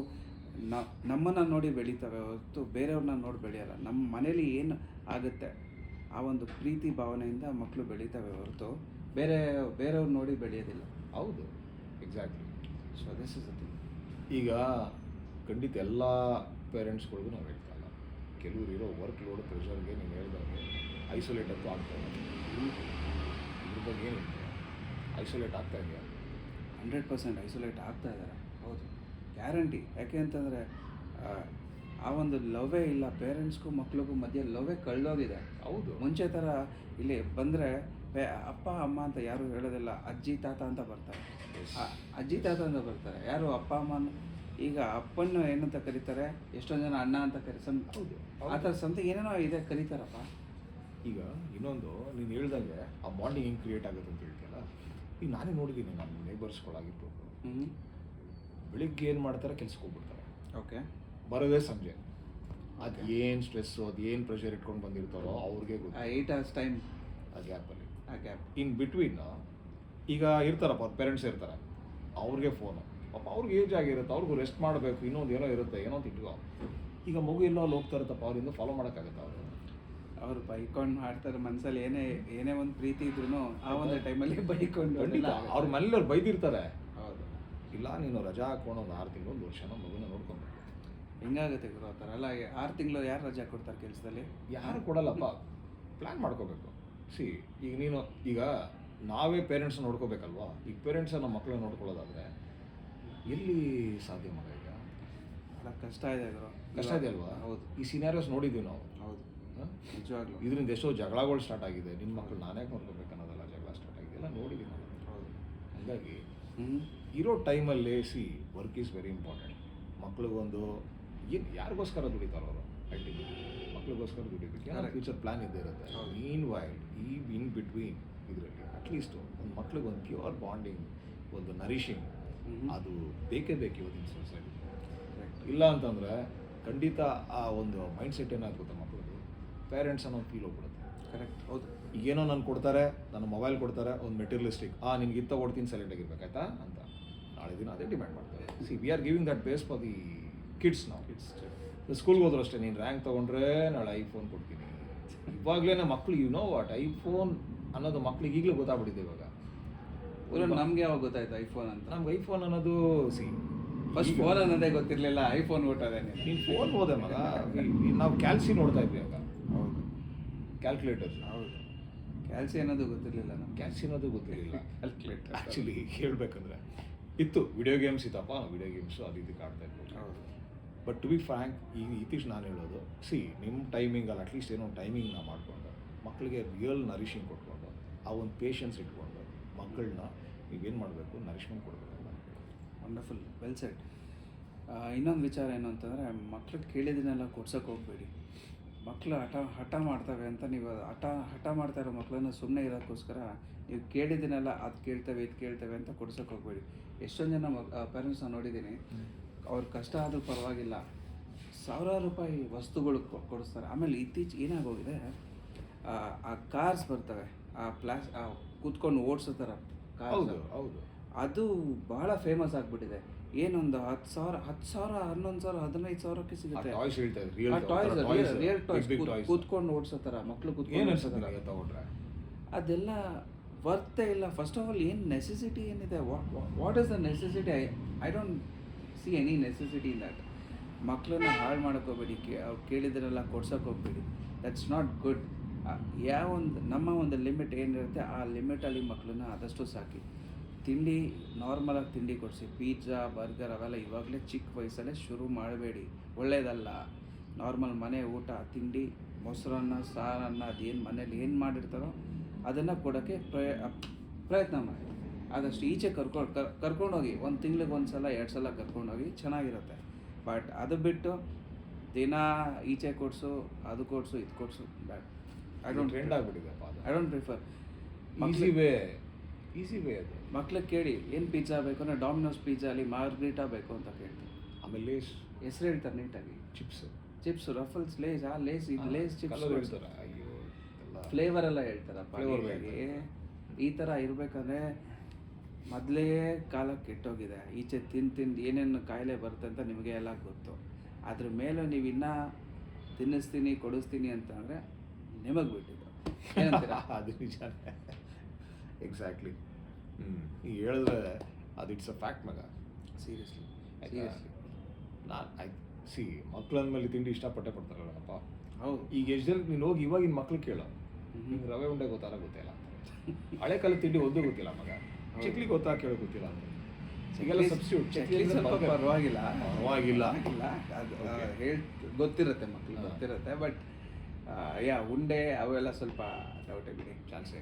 ನಮ್ಮನ್ನು ನೋಡಿ ಬೆಳೀತವೆ ಹೊರತು ಬೇರೆಯವ್ರನ್ನ ನೋಡಿ ಬೆಳೆಯಲ್ಲ. ನಮ್ಮ ಮನೇಲಿ ಏನು ಆಗುತ್ತೆ ಆ ಒಂದು ಪ್ರೀತಿ ಭಾವನೆಯಿಂದ ಮಕ್ಕಳು ಬೆಳೀತವೆ ಹೊರತು ಬೇರೆಯವ್ರು ನೋಡಿ ಬೆಳೆಯೋದಿಲ್ಲ. ಹೌದು, exactly. So this is the thing. ಈಗ ಖಂಡಿತ ಎಲ್ಲ ಪೇರೆಂಟ್ಸ್ಗಳಿಗೂ ನಾವು ಹೇಳ್ತಾ ಇಲ್ಲ. ಕೆಲವರು ಇರೋ ವರ್ಕ್ ಲೋಡ್ ಪ್ರೆಷರ್ಗೆ ನೀವು ಹೇಳಿದಾಗೆ ಐಸೋಲೇಟ್ ಅಂತೂ ಆಗ್ತಾಯಿಲ್ಲ. ಇದ್ರ ಬಗ್ಗೆ ಏನು ಹೇಳ್ತೀರಾ? ಐಸೋಲೇಟ್ ಆಗ್ತಾ ಇದೆಯಾ? 100% ಐಸೋಲೇಟ್ ಆಗ್ತಾ ಇದ್ದಾರೆ. ಹೌದು, ಗ್ಯಾರಂಟಿ. ಯಾಕೆ ಅಂತಂದರೆ ಆ ಒಂದು ಲವ್ವೇ ಇಲ್ಲ. ಪೇರೆಂಟ್ಸ್ಗೂ ಮಕ್ಳಿಗೂ ಮಧ್ಯೆ ಲವ್ವೇ ಕಳೆದೋಗಿದೆ. ಹೌದು. ಮುಂಚೆ ಥರ ಇಲ್ಲಿ ಬಂದರೆ ಅಪ್ಪ ಅಮ್ಮ ಅಂತ ಯಾರು ಹೇಳೋದಿಲ್ಲ, ಅಜ್ಜಿ ತಾತ ಅಂತ ಬರ್ತಾರೆ. ಅಜ್ಜಿ ತಾತ ಅಂತ ಬರ್ತಾರೆ. ಯಾರು ಅಪ್ಪ ಅಮ್ಮನ ಈಗ ಅಪ್ಪನ ಏನಂತ ಕರೀತಾರೆ, ಎಷ್ಟೊಂದು ಜನ ಅಣ್ಣ ಅಂತ ಹೌದು. ಆ ಥರ ಸಂತೆ ಏನೇನೋ ಇದೆ ಕರೀತಾರಪ್ಪ. ಈಗ ಇನ್ನೊಂದು ನೀನು ಹೇಳ್ದಂಗೆ ಆ ಬಾಂಡಿಂಗ್ ಹೆಂಗೆ ಕ್ರಿಯೇಟ್ ಆಗುತ್ತೆ ಅಂತ ಹೇಳ್ತೀಯಲ್ಲ, ಈಗ ನಾನೇ ನೋಡಿದ್ದೀನಿ ನಮ್ಮ ನೇಬರ್ಸ್ಗಳಾಗಿರ್ಬೋದು. ಬೆಳಿಗ್ಗೆ ಏನು ಮಾಡ್ತಾರೆ, ಕೆಲ್ಸಕ್ಕೆ ಹೋಗ್ಬಿಡ್ತಾರೆ. ಓಕೆ. ಬರೋದೇ ಸಂಜೆ. ಅದು ಏನು ಸ್ಟ್ರೆಸ್ಸು, ಅದು ಏನು ಪ್ರೆಷರ್ ಇಟ್ಕೊಂಡು ಬಂದಿರ್ತಾರೋ ಅವ್ರಿಗೆ ಗೊತ್ತು. 8 hours ಟೈಮ್ ಆ ಗ್ಯಾಪಲ್ಲಿ. ಆ ಗ್ಯಾಪ್ ಇನ್ ಬಿಟ್ವೀನ್ ಈಗ ಇರ್ತಾರಪ್ಪ, ಅವ್ರ ಪೇರೆಂಟ್ಸ್ ಇರ್ತಾರೆ, ಅವ್ರಿಗೆ ಫೋನು. ಪಾಪ ಅವ್ರಿಗೆ ಏಜ್ ಆಗಿರುತ್ತೆ, ಅವ್ರಿಗೂ ರೆಸ್ಟ್ ಮಾಡಬೇಕು, ಇನ್ನೊಂದು ಏನೋ ಇರುತ್ತೆ, ಏನೋ ಅಂತ ಇಟ್ಕೋ. ಈಗ ಮಗು ಎಲ್ಲೋ ಅಲ್ಲಿ ಹೋಗ್ತಾ ಇರುತ್ತಪ್ಪ, ಅವರಿಂದ ಫಾಲೋ ಮಾಡೋಕ್ಕಾಗತ್ತೆ. ಅವರು ಬೈಕೊಂಡು ಮಾಡ್ತಾರೆ. ಮನಸ್ಸಲ್ಲಿ ಏನೇ ಒಂದು ಪ್ರೀತಿ ಇದ್ರೂ ಆ ಒಂದು ಟೈಮಲ್ಲಿ ಬೈಕೊಂಡು ಅವ್ರ ಮನೇಲಿ ಅವ್ರು ಬೈದಿರ್ತಾರೆ. ಹೌದು. ಇಲ್ಲ ನೀನು ರಜಾ ಹಾಕೊಂಡು ಒಂದು 6 ತಿಂಗಳು 1 ವರ್ಷನ ಮಗುನ ನೋಡ್ಕೊಬೇಕು. ಹಿಂಗಾಗುತ್ತೆ ಗುರು. ಆ ಥರ ಅಲ್ಲ. 6 ತಿಂಗಳು ಯಾರು ರಜಾ ಕೊಡ್ತಾರೆ ಕೆಲಸದಲ್ಲಿ? ಯಾರು ಕೊಡಲ್ಲಪ್ಪ. ಪ್ಲ್ಯಾನ್ ಮಾಡ್ಕೋಬೇಕು. ಈಗ ನಾವೇ ಪೇರೆಂಟ್ಸ್ ನೋಡ್ಕೋಬೇಕಲ್ವಾ. ಈಗ ಪೇರೆಂಟ್ಸ್ ನಮ್ಮ ಮಕ್ಕಳನ್ನ ನೋಡ್ಕೊಳ್ಳೋದಾದರೆ ಎಲ್ಲಿ ಸಾಧ್ಯ ಮಗ? ಈಗ ಭಾಳ ಕಷ್ಟ ಇದೆ ಗುರು. ಕಷ್ಟ ಇದೆ ಅಲ್ವಾ? ಹೌದು. ಈ ಸಿನಾರಿಯೋಸ್ ನೋಡಿದ್ದೀವಿ ನಾವು. ಹೌದು, ನಿಜವಾಗ್ಲೂ. ಇದರಿಂದ ಎಷ್ಟೋ ಜಗಳಗಳು ಸ್ಟಾರ್ಟ್ ಆಗಿದೆ. ನಿಮ್ಮ ಮಕ್ಕಳು ನಾನೇ ನೋಡ್ಕೋಬೇಕು ಅನ್ನೋದೆಲ್ಲ ಜಗಳ ಸ್ಟಾರ್ಟ್ ಆಗಿದೆ, ಎಲ್ಲ ನೋಡಿದ್ದೀವಿ ನಾವು. ಹೌದು. ಹಾಗಾಗಿ ಇರೋ ಟೈಮಲ್ಲಿ ವರ್ಕ್ ಈಸ್ ವೆರಿ ಇಂಪಾರ್ಟೆಂಟ್. ಮಕ್ಳಿಗೊಂದು ಯಾರಿಗೋಸ್ಕರ ದುಡಿತಾರೋ ಅವರು ಅಲ್ಟಿಮೇಟ್ ಮಕ್ಳಿಗೋಸ್ಕರ ದುಡಿಬೇಕು. ಫ್ಯೂಚರ್ ಪ್ಲ್ಯಾನ್ ಇದ್ದೇ ಇರುತ್ತೆ. ಮೀನ್ ವೈಲ್ ಇನ್ ಬಿಟ್ವೀನ್ ಇದರಲ್ಲಿ ಅಟ್ಲೀಸ್ಟ್ ಒಂದು ಮಕ್ಳಿಗೆ ಒಂದು ಪ್ಯೂರ್ ಬಾಂಡಿಂಗ್, ಒಂದು ನರಿಶಿಂಗ್ ಅದು ಬೇಕೇ ಬೇಕು ಇವತ್ತಿನ ಸೊಸೈಟಿ. ಇಲ್ಲ ಅಂತಂದರೆ ಖಂಡಿತ ಆ ಒಂದು ಮೈಂಡ್ ಸೆಟ್ ಏನಾಗುತ್ತೆ ಮಕ್ಕಳದು, ಪೇರೆಂಟ್ಸ್ ಅನ್ನೋ ಫೀಲ್ ಹೋಗ್ಬಿಡುತ್ತೆ. ಕರೆಕ್ಟ್. ಹೌದು. ಈಗೇನೋ ನಾನು ಕೊಡ್ತಾರೆ, ನನ್ನ ಮೊಬೈಲ್ ಕೊಡ್ತಾರೆ, ಒಂದು ಮೆಟೀರಿಯಲಿಸ್ಟಿಕ್, ನಿನ್ಗೆ ಇತ್ತ ಕೊಡ್ತೀನಿ, ಸೈಲೆಂಟ್ ಆಗಿರ್ಬೇಕಾಯ್ತಾ ಅಂತ ನಾಳೆ ದಿನ ಅದೇ ಡಿಮ್ಯಾಂಡ್ ಮಾಡ್ತಾರೆ. We are giving that base for the kids ನಾವು. ಸ್ಕೂಲ್ಗೆ ಹೋದ್ರು ಅಷ್ಟೇ, ನೀನು ರ್ಯಾಂಕ್ ತೊಗೊಂಡ್ರೆ ನಾಳೆ ಐಫೋನ್ ಕೊಡ್ತೀನಿ. ಇವಾಗಲೇ ಮಕ್ಳು ವಾಟ್ ಐಫೋನ್ ಅನ್ನೋದು ಮಕ್ಳಿಗೆ ಈಗಲೇ ಗೊತ್ತಾಗ್ಬಿಟ್ಟಿದೆ. ಇವಾಗ ನಮ್ಗೆ ಯಾವಾಗ ಗೊತ್ತಾಯ್ತು ಐಫೋನ್ ಅಂತ? ನಮ್ಗೆ ಐಫೋನ್ ಅನ್ನೋದು ಫಸ್ಟ್ ಫೋನ್ ಅನ್ನೋದೇ ಗೊತ್ತಿರಲಿಲ್ಲ, ಐಫೋನ್ ಕೊಟ್ಟದೆ. ನೀನು ಫೋನ್ ಹೋದೆ ಮಗ. ನಾವು ಕ್ಯಾಲ್ಸಿ ನೋಡ್ತಾ ಇದ್ವಿ ಆಗ. ಹೌದು. ಕ್ಯಾಲ್ಕುಲೇಟರ್. ಹೌದು. ಕ್ಯಾಲ್ಸಿ ಅನ್ನೋದು ಗೊತ್ತಿರಲಿಲ್ಲ ನಮ್ಗೆ. ಕ್ಯಾಲ್ಸಿ ಅನ್ನೋದು ಗೊತ್ತಿರಲಿಲ್ಲ. ಕ್ಯಾಲ್ಕುಲೇಟರ್ ಆ್ಯಕ್ಚುಲಿ ಹೇಳ್ಬೇಕಂದ್ರೆ ಇತ್ತು, ವಿಡಿಯೋ ಗೇಮ್ಸ್ ಇತ್ತಪ್ಪ, ವಿಡಿಯೋ ಗೇಮ್ಸು ಅದು ಇದಕ್ಕೆ ಆಡ್ತಾ ಇದ್ವಿ. ಹೌದು. ಬಟ್ ಟು ಬಿ ಫ್ರ್ಯಾಂಕ್, ಈಗ ಇತ್ತೀಚೆಗೆ ನಾನು ಹೇಳೋದು, ನಿಮ್ಮ ಟೈಮಿಂಗಲ್ಲಿ ಅಟ್ಲೀಸ್ಟ್ ಏನೋ ಟೈಮಿಂಗ್ ನಾವು ಮಾಡಿಕೊಂಡು ಮಕ್ಕಳಿಗೆ ರಿಯಲ್ ನರಿಶಿಂಗ್ ಕೊಟ್ಕೊಂಡು ಆ ಒಂದು ಪೇಷನ್ಸ್ ಇಟ್ಕೊಂಡು ಮಕ್ಕಳನ್ನ ನೀವೇನು ಮಾಡಬೇಕು, ನರಿಶ್ಮೆಂಟ್ ಕೊಡಬೇಕಲ್ಲ. Wonderful, well shed. ಇನ್ನೊಂದು ವಿಚಾರ ಏನು ಅಂತಂದರೆ, ಮಕ್ಳಿಗೆ ಕೇಳಿದ್ದನ್ನೆಲ್ಲ ಕೊಡ್ಸೋಕೆ ಹೋಗಬೇಡಿ. ಮಕ್ಕಳು ಹಠ ಮಾಡ್ತವೆ ಅಂತ ನೀವು ಹಠ ಮಾಡ್ತಾ ಇರೋ ಮಕ್ಕಳನ್ನ ಸುಮ್ಮನೆ ಇರೋಕ್ಕೋಸ್ಕರ ನೀವು ಕೇಳಿದ್ದನ್ನೆಲ್ಲ ಅದು ಕೇಳ್ತವೆ ಇದು ಕೇಳ್ತವೆ ಅಂತ ಕೊಡ್ಸೋಕೆ ಹೋಗಬೇಡಿ. ಎಷ್ಟೊಂದು ಜನ ಪೇರೆಂಟ್ಸ್ನ ನೋಡಿದ್ದೀನಿ, ಅವ್ರ ಕಷ್ಟ ಆದರೂ ಪರವಾಗಿಲ್ಲ, ಸಾವಿರಾರು ರೂಪಾಯಿ ವಸ್ತುಗಳು ಕೊಡಿಸ್ತಾರೆ. ಆಮೇಲೆ ಇತ್ತೀಚೆಗೆ ಏನಾಗೋಗಿದೆ, ಆ ಕಾರ್ಸ್ ಬರ್ತವೆ, ಆ ಕೂತ್ಕೊಂಡು ಓಡಿಸೋ ಥರ ಕಾರ್. ಹೌದು. ಅದು ಭಾಳ ಫೇಮಸ್ ಆಗಿಬಿಟ್ಟಿದೆ. ಏನೊಂದು 10,000 11,000 15,000ಕ್ಕೆ ಸಿಗುತ್ತೆ. ರಿಯಲ್ ಟಾಯ್ಸ್ ಕೂತ್ಕೊಂಡು ಓಡಿಸೋ ಥರ, ಮಕ್ಕಳು ಕೂತ್ಕೊಂಡು ಓಡಿಸೋ ಥರ ತಗೊಂಡ್ರೆ ಅದೆಲ್ಲ ವರ್ತೆ ಇಲ್ಲ. ಫಸ್ಟ್ ಆಫ್ ಆಲ್ ಏನು ನೆಸೆಸಿಟಿ ಏನಿದೆ? What is the necessity? I don't see any necessity in that. ಮಕ್ಕಳನ್ನ ಹಾಳು ಮಾಡೋಕ್ಕೆ ಹೋಗ್ಬೇಡಿ, ಅವ್ರು ಕೇಳಿದ್ರೆಲ್ಲ ಕೊಡ್ಸೋಕೆ ಹೋಗ್ಬೇಡಿ. That's not good. ನಮ್ಮ ಒಂದು ಲಿಮಿಟ್ ಏನಿರುತ್ತೆ ಆ ಲಿಮಿಟಲ್ಲಿ ಮಕ್ಕಳನ್ನ ಆದಷ್ಟು ಸಾಕಿ. ತಿಂಡಿ ನಾರ್ಮಲಾಗಿ ತಿಂಡಿ ಕೊಡಿಸಿ. ಪಿಜ್ಜಾ ಬರ್ಗರ್ ಅವೆಲ್ಲ ಇವಾಗಲೇ ಚಿಕ್ಕ ವಯಸ್ಸಲ್ಲೇ ಶುರು ಮಾಡಬೇಡಿ, ಒಳ್ಳೆಯದಲ್ಲ. ನಾರ್ಮಲ್ ಮನೆ ಊಟ, ತಿಂಡಿ, ಮೊಸರನ್ನ, ಸಾರನ್ನ, ಅದೇನು ಮನೇಲಿ ಏನು ಮಾಡಿರ್ತಾರೋ ಅದನ್ನು ಕೊಡೋಕ್ಕೆ ಪ್ರಯತ್ನ ಮಾಡಿ. ಆದಷ್ಟು ಈಚೆ ಕರ್ಕೊಂಡೋಗಿ, 1 ತಿಂಗ್ಳಿಗೆ 1 ಸಲ 2 ಸಲ ಕರ್ಕೊಂಡೋಗಿ, ಚೆನ್ನಾಗಿರುತ್ತೆ. ಬಟ್ ಅದು ಬಿಟ್ಟು ದಿನ ಈಚೆ ಕೊಡಿಸು, ಅದು ಕೊಡಿಸು, ಇದು ಕೊಡಿಸು, bad. I don't prefer. Easy way ಅದು. ಮಕ್ಳಿಗೆ ಕೇಳಿ, ಏನು ಪಿಜ್ಜಾ ಬೇಕು ಅಂದರೆ ಡಾಮಿನೋಸ್ ಪಿಜ್ಜಾ ಅಲ್ಲಿ ಮಾರ್ಗ್ರಿಟಾ ಬೇಕು ಅಂತ ಕೇಳ್ತೀನಿ. ಆಮೇಲೆ ಲೇಸ್ ಹೆಸರು ಹೇಳ್ತಾರೆ ನೀಟಾಗಿ. ಚಿಪ್ಸ್ ಚಿಪ್ಸ್, ರಫಲ್ಸ್, ಲೇಸ್, ಆ ಲೇಸ್, ಇದು ಲೇಸ್ ಚಿಪ್ಸ್ ಕಲರ್ ಹೇಳ್ತಾರೆ. ಅಯ್ಯೋ ಎಲ್ಲ ಫ್ಲೇವರ್ ಎಲ್ಲ ಹೇಳ್ತಾರಪ್ಪ. Flavor ಹೀಗಾಗಿ ಈ ಥರ ಇರಬೇಕಾದ್ರೆ ಮೊದಲೇ ಕಾಲ ಕೆಟ್ಟೋಗಿದೆ. ಈಚೆ ತಿಂದು ಏನೇನು ಕಾಯಿಲೆ ಬರುತ್ತೆ ಅಂತ ನಿಮಗೆ ಎಲ್ಲ ಗೊತ್ತು. ಅದ್ರ ಮೇಲೆ ನೀವು ಇನ್ನೂ ತಿನ್ನಿಸ್ತೀನಿ ಕೊಡಿಸ್ತೀನಿ ಅಂತಂದರೆ ನಿಮಗೆ ಬಿಟ್ಟಿದ್ದು. ಏನಂತೀರಾ? ಅದು ನಿಜಾನೇ. ಎಕ್ಸಾಕ್ಟ್ಲಿ. ಈಗ ಹೇಳಿದ್ರೆ ಅದು ಇಟ್ಸ್ ಅ ಫ್ಯಾಕ್ಟ್ ಮಗ. ಸೀರಿಯಸ್ಲಿ ಸೀರಿಯಸ್ಲಿ ನಾನು ಆಯ್ತು ಸಿ ಮಕ್ಳು ಅಂದಮೇಲೆ ತಿಂಡಿ ಇಷ್ಟಪಟ್ಟೆ ಪಡ್ತಾರಲ್ಲಪ್ಪ. ಹೌದು. ಈಗ ಎಷ್ಟು ಜನ ನೀನು ಹೋಗಿ ಇವಾಗಿನ ಮಕ್ಳು ಕೇಳೋ, ನಿಂಗೆ ರವೆ ಉಂಡೆ ಗೊತ್ತಾರ ಗೊತ್ತಿಲ್ಲ ಅಂತ. ಹಳೆ ಕಾಲದ ತಿಂಡಿ ಒಂದು ಗೊತ್ತಿಲ್ಲ ಮಗ. ಚಕ್ಲಿ ಗೊತ್ತಾ ಕೇಳೋ ಗೊತ್ತಿಲ್ಲ ಅಂತ. ಈಗೆಲ್ಲ ಸಬ್ಸ್ಟಿಟ್ಯೂಟ್. ಚಕ್ಲಿ ಸ್ವಲ್ಪ ಪರವಾಗಿಲ್ಲ, ಪರವಾಗಿಲ್ಲ ಅದು ಗೊತ್ತಿರುತ್ತೆ, ಮಕ್ಳಿಗೆ ಗೊತ್ತಿರುತ್ತೆ. ಬಟ್ ಉಂಡೆ ಅವೆಲ್ಲ ಸ್ವಲ್ಪ ಡೌಟೇ ಬಿಡಿ. ಚಾನ್ಸೇ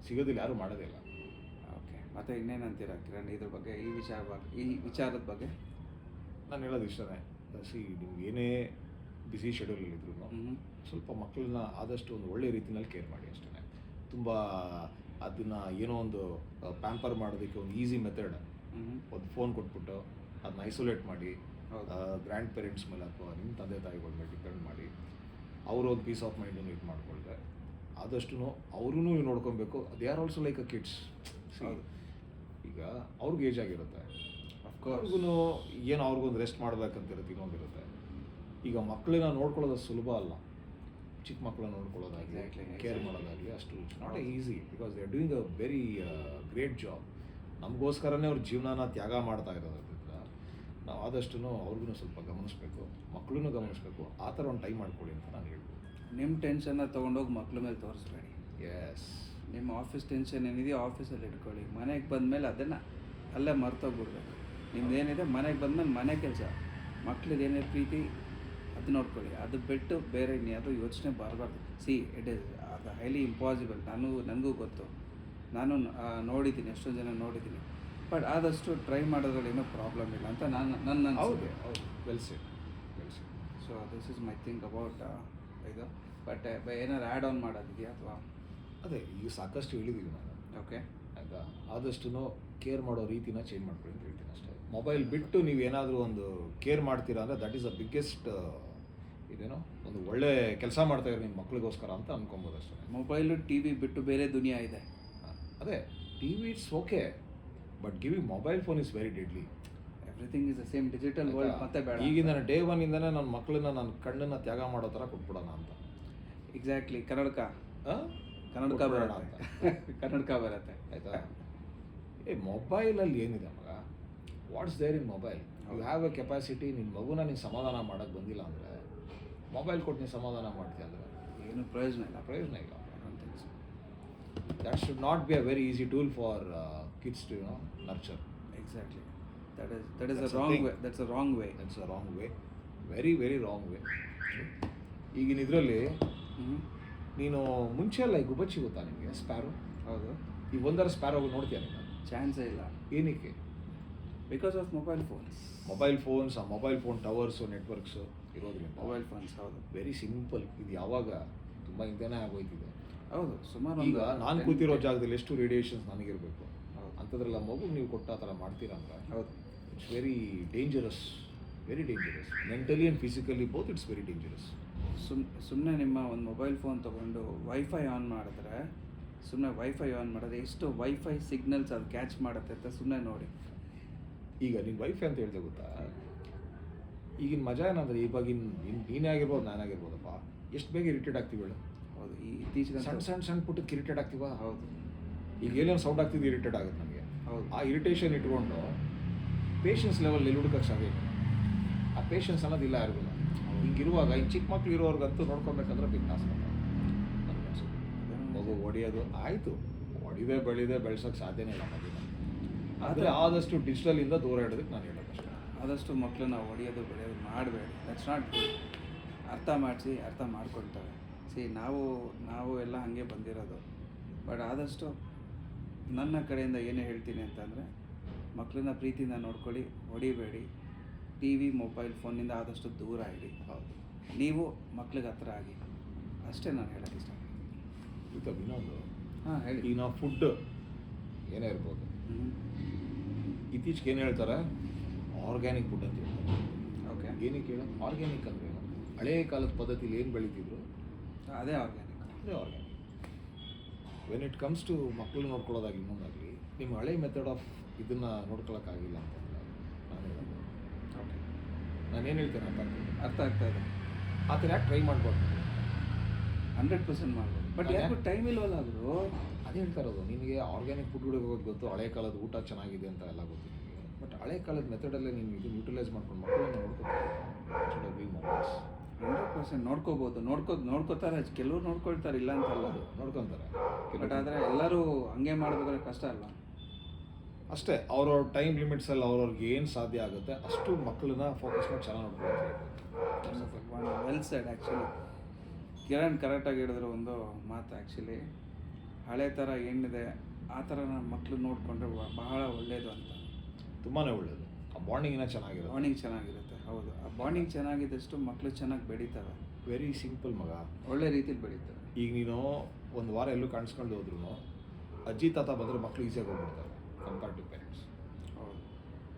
ಸಿಗೋದಿಲ್ಲ, ಯಾರು ಮಾಡೋದೇ ಇಲ್ಲ. ಓಕೆ, ಮತ್ತು ಇನ್ನೇನಂತೀರಾ ಕಿರಣ್ ಇದ್ರ ಬಗ್ಗೆ, ಈ ವಿಚಾರದ ಬಗ್ಗೆ? ನಾನು ಹೇಳೋದು ಇಷ್ಟನೇ. ನೀವು ಏನೇ ಬ್ಯುಸಿ ಶೆಡ್ಯೂಲ್ ಇದ್ರೂ ಸ್ವಲ್ಪ ಮಕ್ಕಳನ್ನ ಆದಷ್ಟು ಒಂದು ಒಳ್ಳೆ ರೀತಿಯಲ್ಲಿ ಕೇರ್ ಮಾಡಿ ಅಷ್ಟೇ. ತುಂಬ ಅದನ್ನು ಏನೋ ಒಂದು ಪ್ಯಾಂಪರ್ ಮಾಡೋದಕ್ಕೆ ಒಂದು ಈಸಿ ಮೆಥಡ್, ಒಂದು ಫೋನ್ ಕೊಟ್ಬಿಟ್ಟು ಅದನ್ನ ಐಸೋಲೇಟ್ ಮಾಡಿ ಗ್ರ್ಯಾಂಡ್ ಪೇರೆಂಟ್ಸ್ ಮೇಲೆ ಅಥವಾ ನಿಮ್ಮ ತಂದೆ ತಾಯಿಗಳ ಮೇಲೆ ಡಿಪೆಂಡ್ ಮಾಡಿ ಅವರು ಒಂದು ಪೀಸ್ ಆಫ್ ಮೈಂಡನ್ನು ಇದು ಮಾಡಿಕೊಂಡ್ರೆ ಆದಷ್ಟು ಅವ್ರೂ ನೀವು ನೋಡ್ಕೊಬೇಕು. They are also like a kids. ಈಗ ಅವ್ರಿಗೆ ಏಜ್ ಆಗಿರುತ್ತೆ, ಅವ್ರಿಗೂ ಏನು ಅವ್ರಿಗೊಂದು ರೆಸ್ಟ್ ಮಾಡ್ಬೇಕಂತಿರುತ್ತೆ, ಇನ್ನೊಂದಿರುತ್ತೆ. ಈಗ ಮಕ್ಕಳನ್ನ ನೋಡ್ಕೊಳ್ಳೋದು ಸುಲಭ ಅಲ್ಲ. ಚಿಕ್ಕ ಮಕ್ಕಳನ್ನ ನೋಡ್ಕೊಳ್ಳೋದಾಗಲಿ ಕೇರ್ ಮಾಡೋದಾಗಲಿ ಅಷ್ಟು it's not easy, because they are doing a very great job. ನಮಗೋಸ್ಕರನೇ ಅವ್ರ ಜೀವನನ ತ್ಯಾಗ ಮಾಡ್ತಾ ಇರೋದ್ರಿಂದ ನಾವು ಆದಷ್ಟು ಅವ್ರಿಗೂ ಸ್ವಲ್ಪ ಗಮನಿಸ್ಬೇಕು, ಮಕ್ಕಳನ್ನು ಗಮನಿಸ್ಬೇಕು. ಆ ಥರ ಒಂದು ಟೈಮ್ ಮಾಡ್ಕೊಳ್ಳಿ ಅಂತ ನಾನು ಹೇಳ್ಬೋದು. ನಿಮ್ಮ ಟೆನ್ಷನ್ನ ತೊಗೊಂಡೋಗಿ ಮಕ್ಳ ಮೇಲೆ ತೋರಿಸ್ಬೇಡಿ. ಎಸ್, ನಿಮ್ಮ ಆಫೀಸ್ ಟೆನ್ಷನ್ ಏನಿದೆಯೋ ಆಫೀಸಲ್ಲಿ ಇಟ್ಕೊಳ್ಳಿ. ಮನೆಗೆ ಬಂದಮೇಲೆ ಅದನ್ನು ಅಲ್ಲೇ ಮರ್ತೋಗ್ಬಿಡ್ಬೇಕು. ನಿಮ್ದೇನಿದೆ ಮನೆಗೆ ಬಂದಮೇಲೆ ಮನೆ ಕೆಲಸ, ಮಕ್ಳಿಗೆ ಏನೇ ಪ್ರೀತಿ ಅದು ನೋಡ್ಕೊಳ್ಳಿ. ಅದು ಬಿಟ್ಟು ಬೇರೆ ಇನ್ಯಾವುದು ಯೋಚನೆ ಬರಬಾರ್ದು. ಇಟ್ ಈಸ್ ಅದು ಹೈಲಿ ಇಂಪಾಸಿಬಲ್. ನನಗೂ ಗೊತ್ತು, ನಾನು ನೋಡಿದ್ದೀನಿ, ಎಷ್ಟೊಂದು ಜನ ನೋಡಿದ್ದೀನಿ. ಬಟ್ ಆದಷ್ಟು ಟ್ರೈ ಮಾಡೋದ್ರಲ್ಲಿ ಏನೋ ಪ್ರಾಬ್ಲಮ್ ಇಲ್ಲ ಅಂತ ನನ್ನ ಹೌದು. Well shed. So this is my think about ಇದು. ಬಟ್ ಏನಾದ್ರು ಆ್ಯಡ್ ಆನ್ ಮಾಡೋದಿದೆಯಾ ಅಥವಾ? ಅದೇ ಈಗ ಸಾಕಷ್ಟು ಹೇಳಿದ್ದೀವಿ ನಾನು. ಓಕೆ, ಆಯಿತಾ? ಆದಷ್ಟು ಕೇರ್ ಮಾಡೋ ರೀತಿನ ಚೇಂಜ್ ಮಾಡ್ಕೊಳ್ಳಿ ಅಂತ ಹೇಳ್ತೀನಿ ಅಷ್ಟೇ. ಮೊಬೈಲ್ ಬಿಟ್ಟು ನೀವು ಏನಾದರೂ ಒಂದು ಕೇರ್ ಮಾಡ್ತೀರಾ ಅಂದರೆ ದಟ್ ಈಸ್ ದ ಬಿಗ್ಗೆಸ್ಟ್ ಇದೇನೋ ಒಂದು ಒಳ್ಳೆ ಕೆಲಸ ಮಾಡ್ತಾಯಿರೋ ನಿಮ್ಮ ಮಕ್ಳಿಗೋಸ್ಕರ ಅಂತ ಅನ್ಕೊಬೋದು ಅಷ್ಟೇ. ಮೊಬೈಲು ಟಿ ವಿ ಬಿಟ್ಟು ಬೇರೆ ದುನಿಯಾ ಇದೆ. ಅದೇ T V it's okay, but giving mobile phone is very deadly. Everything is the same digital world. ಮತ್ತೆ ಬೇಡ, ಈಗಿಂದ ಡೇ ಒನ್ನಿಂದನೇ ನನ್ನ ಮಕ್ಕಳನ್ನ ನನ್ನ ಕಣ್ಣನ್ನು ತ್ಯಾಗ ಮಾಡೋ ಥರ ಕೊಟ್ಬಿಡೋಣ ಅಂತ. ಎಕ್ಸಾಕ್ಟ್ಲಿ. ಕನ್ನಡಕ ಬರೋಣ ಅಂತ. ಕನ್ನಡಕ ಬರುತ್ತೆ, ಆಯಿತಾ? ಮೊಬೈಲಲ್ಲಿ ಏನಿದೆ ಮಗ? What's there in mobile? You have a capacity. ನಿನ್ನ ಮಗುನ ನೀನು ಸಮಾಧಾನ ಮಾಡೋಕ್ಕೆ ಬಂದಿಲ್ಲ ಅಂದರೆ ಮೊಬೈಲ್ ಕೊಟ್ಟು ನೀನು ಸಮಾಧಾನ ಮಾಡ್ತೀಯ ಅಂದರೆ ಏನು ಪ್ರಯೋಜನ ಇಲ್ಲ. That should not be a very easy tool for kids to nurture. Exactly. That is a wrong way. That's a wrong way. That's a wrong way. Very very wrong way. ಈಗಿನ ಇದರಲ್ಲಿ ನೀನು ಮುಂಚೆ ಎಲ್ಲ ಈ ಗುಬ್ಬಚ್ಚಿ ಗೊತ್ತಾ ನಿಮಗೆ? ಸ್ಪ್ಯಾರೋ. ಹೌದು. ಈಗ ಒಂದರ ಸ್ಪ್ಯಾರೋ ನೋಡ್ತೀಯ ನೀನು? ಚಾನ್ಸೇ ಇಲ್ಲ. ಏನಕ್ಕೆ? Because of mobile phones. ಆ ಮೊಬೈಲ್ ಫೋನ್ ಟವರ್ಸು ನೆಟ್ವರ್ಕ್ಸು ಇರೋದ್ರಿಂದ. Mobile phones. ಹೌದು. Very simple. ಇದು ಯಾವಾಗ ತುಂಬ ಹಿಂದೆನೇ ಆಗೋಯ್ತಿದೆ. ಹೌದು, ಸುಮಾರು. ಈಗ ನಾನು ಕೂತಿರೋ ಜಾಗದಲ್ಲಿ ಎಷ್ಟು ರೇಡಿಯೇಷನ್ಸ್ ನನಗಿರಬೇಕು, ಅಂಥದ್ರೆಲ್ಲ ಮಗು ನೀವು ಕೊಟ್ಟ ಆ ಥರ ಮಾಡ್ತೀರಾ ಅಂತ. ಹೌದು. It's very dangerous. Mentally and physically both it's very dangerous. ಸುಮ್ಮನೆ ನಿಮ್ಮ ಒಂದು ಮೊಬೈಲ್ ಫೋನ್ ತೊಗೊಂಡು ವೈಫೈ ಆನ್ ಮಾಡಿದ್ರೆ, ಸುಮ್ಮನೆ ವೈಫೈ ಆನ್ ಮಾಡಿದ್ರೆ ಎಷ್ಟು ವೈಫೈ ಸಿಗ್ನಲ್ಸ್ ಅದು ಕ್ಯಾಚ್ ಮಾಡುತ್ತೆ ಅಂತ ಸುಮ್ಮನೆ ನೋಡಿ. ಈಗ ನೀನು ವೈಫೈ ಅಂತ ಹೇಳ್ದೆ ಗೊತ್ತಾ? ಈಗಿನ ಮಜಾ ಏನಂದರೆ, ಇವಾಗಿನ ನೀನೇ ಆಗಿರ್ಬೋದು ನಾನಾಗಿರ್ಬೋದಪ್ಪ, ಎಷ್ಟು ಬೇಗ ಇರಿಟೇಟ್ ಆಗ್ತೀವಿ ಹೇಳು. ಹೌದು. ಈ ಇತ್ತೀಚೆಗೆ ಸಣ್ಣ ಪುಟ್ಟಕ್ಕೆ ಇರಿಟೇಟ್ ಆಗ್ತೀವ. ಹೌದು. ಈಗ ಏನೇನು ಸೌಂಡ್ ಆಗ್ತಿದ್ದು ಇರಿಟೇಟ್ ಆಗುತ್ತೆ ನನಗೆ. ಹೌದು. ಆ ಇರಿಟೇಷನ್ ಇಟ್ಕೊಂಡು ಪೇಷನ್ಸ್ ಲೆವೆಲ್ ಎಲ್ಲಿ ಹುಡುಕಕ್ಕೆ ಸಾಧ್ಯ? ಆ ಪೇಷನ್ಸ್ ಅನ್ನೋದಿಲ್ಲ ಯಾರಿಗೂ. ಹಿಂಗಿರುವಾಗ ಇನ್ನು ಚಿಕ್ಕ ಮಕ್ಳು ಇರೋರ್ಗಂತೂ ನೋಡ್ಕೊಬೇಕಂದ್ರೆ ಬಿಗ್ ಟಾಸ್ಕ್ ಅಂತ ನನಗೆ ಅನ್ಸುತ್ತೆ. ಮಗು ಹೊಡೆಯೋದು ಆಯಿತು, ಹೊಡಿದೆ ಬೆಳೆಸೋಕ್ಕೆ ಸಾಧ್ಯನೇ ಇಲ್ಲ ಮಗುನ. ಆದರೆ ಆದಷ್ಟು ಡಿಜಿಟಲಿಂದ ದೂರ ಇಡೋದಕ್ಕೆ ನಾನು ಹೇಳೋದಷ್ಟೇ. ಆದಷ್ಟು ಮಕ್ಕಳನ್ನ ಹೊಡೆಯೋದು ಬೆಳೆಯೋದು ಮಾಡಬೇಡಿ. That's not good. ಅರ್ಥ ಮಾಡ್ಕೊಳ್ತವೆ. ನಾವು ಎಲ್ಲ ಹಾಗೆ ಬಂದಿರೋದು. ಬಟ್ ಆದಷ್ಟು ನನ್ನ ಕಡೆಯಿಂದ ಏನೇ ಹೇಳ್ತೀನಿ ಅಂತಂದರೆ, ಮಕ್ಕಳನ್ನ ಪ್ರೀತಿಯಿಂದ ನೋಡ್ಕೊಳ್ಳಿ, ಹೊಡಿಬೇಡಿ. ಟಿ ವಿ ಮೊಬೈಲ್ ಫೋನಿಂದ ಆದಷ್ಟು ದೂರ ಇಡಿ. ಹೌದು. ನೀವು ಮಕ್ಳಿಗೆ ಹತ್ರ ಆಗಿ, ಅಷ್ಟೇ ನಾನು ಹೇಳೋಕ್ಕೆ ಇಷ್ಟಪಡ್ತೀನಿ. ಈಗ ಇನ್ನೊಂದು, ಹೇಳಿ. ಈಗ ನಾವು ಫುಡ್ ಏನೇ ಇರ್ಬೋದು, ಇತ್ತೀಚೆಗೆ ಏನು ಹೇಳ್ತಾರೆ, ಆರ್ಗ್ಯಾನಿಕ್ ಫುಡ್ ಅಂತ ಹೇಳ್ತಾರೆ. ಓಕೆ, ಏನಕ್ಕೆ ಹೇಳೋ ಆರ್ಗ್ಯಾನಿಕ್ ಅಂದರೆ ಏನು? ಹಳೆಯ ಕಾಲದ ಪದ್ಧತಿಲಿ ಏನು ಬೆಳೀತಿದ್ರು ಅದೇ ಆರ್ಗ್ಯಾನಿಕ್. ಅದೇ organic. When it comes to ಮಕ್ಕಳು ನೋಡ್ಕೊಳ್ಳೋದಾಗಿ ಇನ್ನೊಂದಾಗಲಿ, ನಿಮ್ಮ ಹಳೆ ಮೆಥಡ್ ಆಫ್ ಇದನ್ನು ನೋಡ್ಕೊಳ್ಳೋಕ್ಕಾಗಿಲ್ಲ ಅಂತಂದರೆ ನಾನು ಹೇಳೋದು, ಓಕೆ, ನಾನೇನು ಹೇಳ್ತೇನೆ ಅಂತ ಅರ್ಥ ಆಗ್ತಾ ಇದೆ. ಆ ಥರ ಯಾಕೆ ಟ್ರೈ ಮಾಡ್ಬಾರ್ದು? 100% ಮಾಡ್ಬೋದು. ಬಟ್ ಯಾಕೆ ಟೈಮ್ ಇಲ್ವಲ್ಲ ಆದರೂ? ಅದೇ ಹೇಳ್ತಾ ಇರೋದು, ನಿನಗೆ ಆರ್ಗ್ಯಾನಿಕ್ ಫುಡ್ಗಳಿಗೆ ಹೋಗೋದು ಗೊತ್ತು, ಹಳೆ ಕಾಲದ ಊಟ ಚೆನ್ನಾಗಿದೆ ಅಂತ ಎಲ್ಲ ಗೊತ್ತು ನಿಮಗೆ. ಬಟ್ ಹಳೆ ಕಾಲದ ಮೆಥಡಲ್ಲೇ ನೀನು ಇದು ಯೂಟಿಲೈಸ್ ಮಾಡ್ಕೊಂಡು ಮಕ್ಕಳನ್ನ ನೋಡ್ಕೊತಾರೆ. 100% ನೋಡ್ಕೋಬೋದು. ನೋಡ್ಕೋತಾರೆ, ಕೆಲವ್ರು ನೋಡ್ಕೊಳ್ತಾರೆ, ಇಲ್ಲ ಅಂತಲ್ಲ, ನೋಡ್ಕೊತಾರೆ. ಬಟ್ ಆದರೆ ಎಲ್ಲರೂ ಹಂಗೆ ಮಾಡಬೇಕಾದ್ರೆ ಕಷ್ಟ ಅಲ್ಲ. ಅಷ್ಟೇ, ಅವ್ರವ್ರ ಟೈಮ್ ಲಿಮಿಟ್ಸಲ್ಲಿ ಅವ್ರವ್ರಿಗೆ ಏನು ಸಾಧ್ಯ ಆಗುತ್ತೆ ಅಷ್ಟು ಮಕ್ಕಳನ್ನ ಫೋಕಸ್ ಮಾಡಿ ಚೆನ್ನಾಗಿ ನೋಡ್ಕೊಳ್ತಾರೆ. Well shed. ಆ್ಯಕ್ಚುಲಿ ಕಿರಣ್ ಕರೆಕ್ಟಾಗಿ ಹೇಳಿದ್ರು ಒಂದು ಮಾತು. ಆ್ಯಕ್ಚುಲಿ ಹಳೆ ಥರ ಏನಿದೆ ಆ ಥರ ನಮ್ಮ ಮಕ್ಕಳು ನೋಡಿಕೊಂಡ್ರೆ ಬಹಳ ಒಳ್ಳೆಯದು ಅಂತ. ತುಂಬಾ ಒಳ್ಳೆಯದು. ಆ ಬಾಂಡಿಂಗಿನ ಚೆನ್ನಾಗಿರುತ್ತೆ. ಬಾಂಡಿಂಗ್ ಚೆನ್ನಾಗಿರುತ್ತೆ. ಹೌದು, ಆ ಬಾಂಡಿಂಗ್ ಚೆನ್ನಾಗಿದ್ದಷ್ಟು ಮಕ್ಕಳು ಚೆನ್ನಾಗಿ ಬೆಳೀತವೆ. ವೆರಿ ಸಿಂಪಲ್ ಮಗ. ಒಳ್ಳೆ ರೀತಿಲಿ ಬೆಳೀತವೆ. ಈಗ ನೀನು ಒಂದು ವಾರ ಎಲ್ಲೂ ಕಾಣಿಸ್ಕೊಂಡು ಹೋದ್ರೂ ಅಜ್ಜಿ ತಾತ ಬಂದರೆ ಮಕ್ಕಳು ಈಸಿಯಾಗಿ ಹೋಗ್ಬಿಡ್ತಾರೆ ಕಂಪೇರ್ಡ್ ಟು ಪೇರೆಂಟ್ಸ್. ಹೌದು,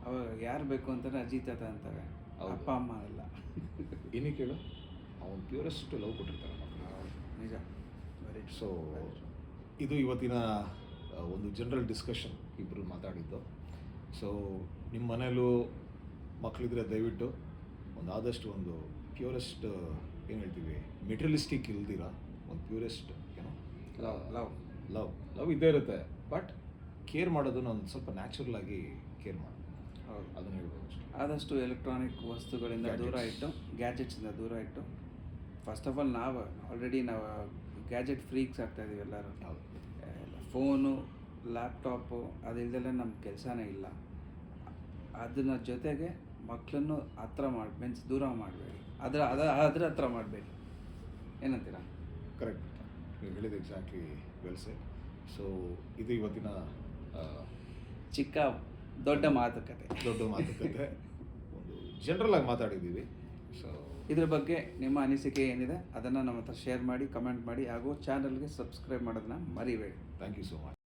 ಅವಾಗ ಯಾರು ಬೇಕು ಅಂತಲೇ ಅಜ್ಜಿ ತಾತ ಅಂತಾರೆ, ಅಪ್ಪ ಅಮ್ಮ ಇಲ್ಲ. ಏನಕ್ಕೆ ಹೇಳು, ಅವನು ಪ್ಯೂರೆಸ್ಟ್ ಲವ್ ಕೊಟ್ಟಿರ್ತಾರೆ ಮಕ್ಕಳು. ನಿಜ. ವೆರಿ. ಸೊ ಇದು ಇವತ್ತಿನ ಒಂದು ಜನರಲ್ ಡಿಸ್ಕಷನ್ ಇಬ್ಬರು ಮಾತಾಡಿದ್ದು. ಸೊ ನಿಮ್ಮ ಮನೇಲೂ ಮಕ್ಕಳಿದ್ರೆ ದಯವಿಟ್ಟು ಆದಷ್ಟು ಒಂದು ಪ್ಯೂರೆಸ್ಟ್ ಏನು ಹೇಳ್ತೀವಿ, ಮೆಟೀರಿಯಲಿಸ್ಟಿಕ್ ಇಲ್ದಿರ ಒಂದು ಪ್ಯೂರೆಸ್ಟ್ ಏನೋ ಲವ್ ಇದ್ದೇ ಇರುತ್ತೆ. ಬಟ್ ಕೇರ್ ಮಾಡೋದನ್ನ ಒಂದು ಸ್ವಲ್ಪ ನ್ಯಾಚುರಲ್ ಆಗಿ ಕೇರ್ ಮಾಡಿ. ಹೌದು, ಅದನ್ನು ಹೇಳ್ಬೋದು ಅಷ್ಟೇ. ಆದಷ್ಟು ಎಲೆಕ್ಟ್ರಾನಿಕ್ ವಸ್ತುಗಳಿಂದ ದೂರ ಇಟ್ಟು, ಗ್ಯಾಜೆಟ್ಸಿಂದ ದೂರ ಇಟ್ಟು. ಫಸ್ಟ್ ಆಫ್ ಆಲ್ ನಾವು ಆಲ್ರೆಡಿ ಗ್ಯಾಜೆಟ್ ಫ್ರೀಕ್ಸ್ ಆಗ್ತಾಯಿದ್ದೀವಿ ಎಲ್ಲರೂ. ಹೌದು. ಫೋನು, ಲ್ಯಾಪ್ಟಾಪು ಅದಿಲ್ಲದೆಲ್ಲ ನಮ್ಮ ಕೆಲಸನೇ ಇಲ್ಲ. ಅದನ್ನ ಜೊತೆಗೆ ಮಕ್ಕಳನ್ನು ಹತ್ರ ಮೀನ್ಸ್ ದೂರ ಮಾಡಬೇಡಿ, ಅದ್ರ ಹತ್ರ ಮಾಡಬೇಡಿ. ಏನಂತೀರಾ? ಕರೆಕ್ಟ್, ನೀವು ಹೇಳಿದ ಎಕ್ಸಾಕ್ಟ್ಲಿ ವೆಲ್ ಸೆಡ್. ಸೊ ಇದು ಇವತ್ತಿನ ಚಿಕ್ಕ ದೊಡ್ಡ ಮಾತುಕತೆ ಒಂದು ಜನರಲ್ ಆಗಿ ಮಾತಾಡಿದ್ದೀವಿ. ಸೊ ಇದ್ರ ಬಗ್ಗೆ ನಿಮ್ಮ ಅನಿಸಿಕೆ ಏನಿದೆ ಅದನ್ನು ನಮ್ಮ ಹತ್ರ ಶೇರ್ ಮಾಡಿ, ಕಮೆಂಟ್ ಮಾಡಿ, ಹಾಗೂ ಚಾನಲ್ಗೆ ಸಬ್ಸ್ಕ್ರೈಬ್ ಮಾಡೋದನ್ನ ಮರಿಬೇಡಿ. Thank you so much.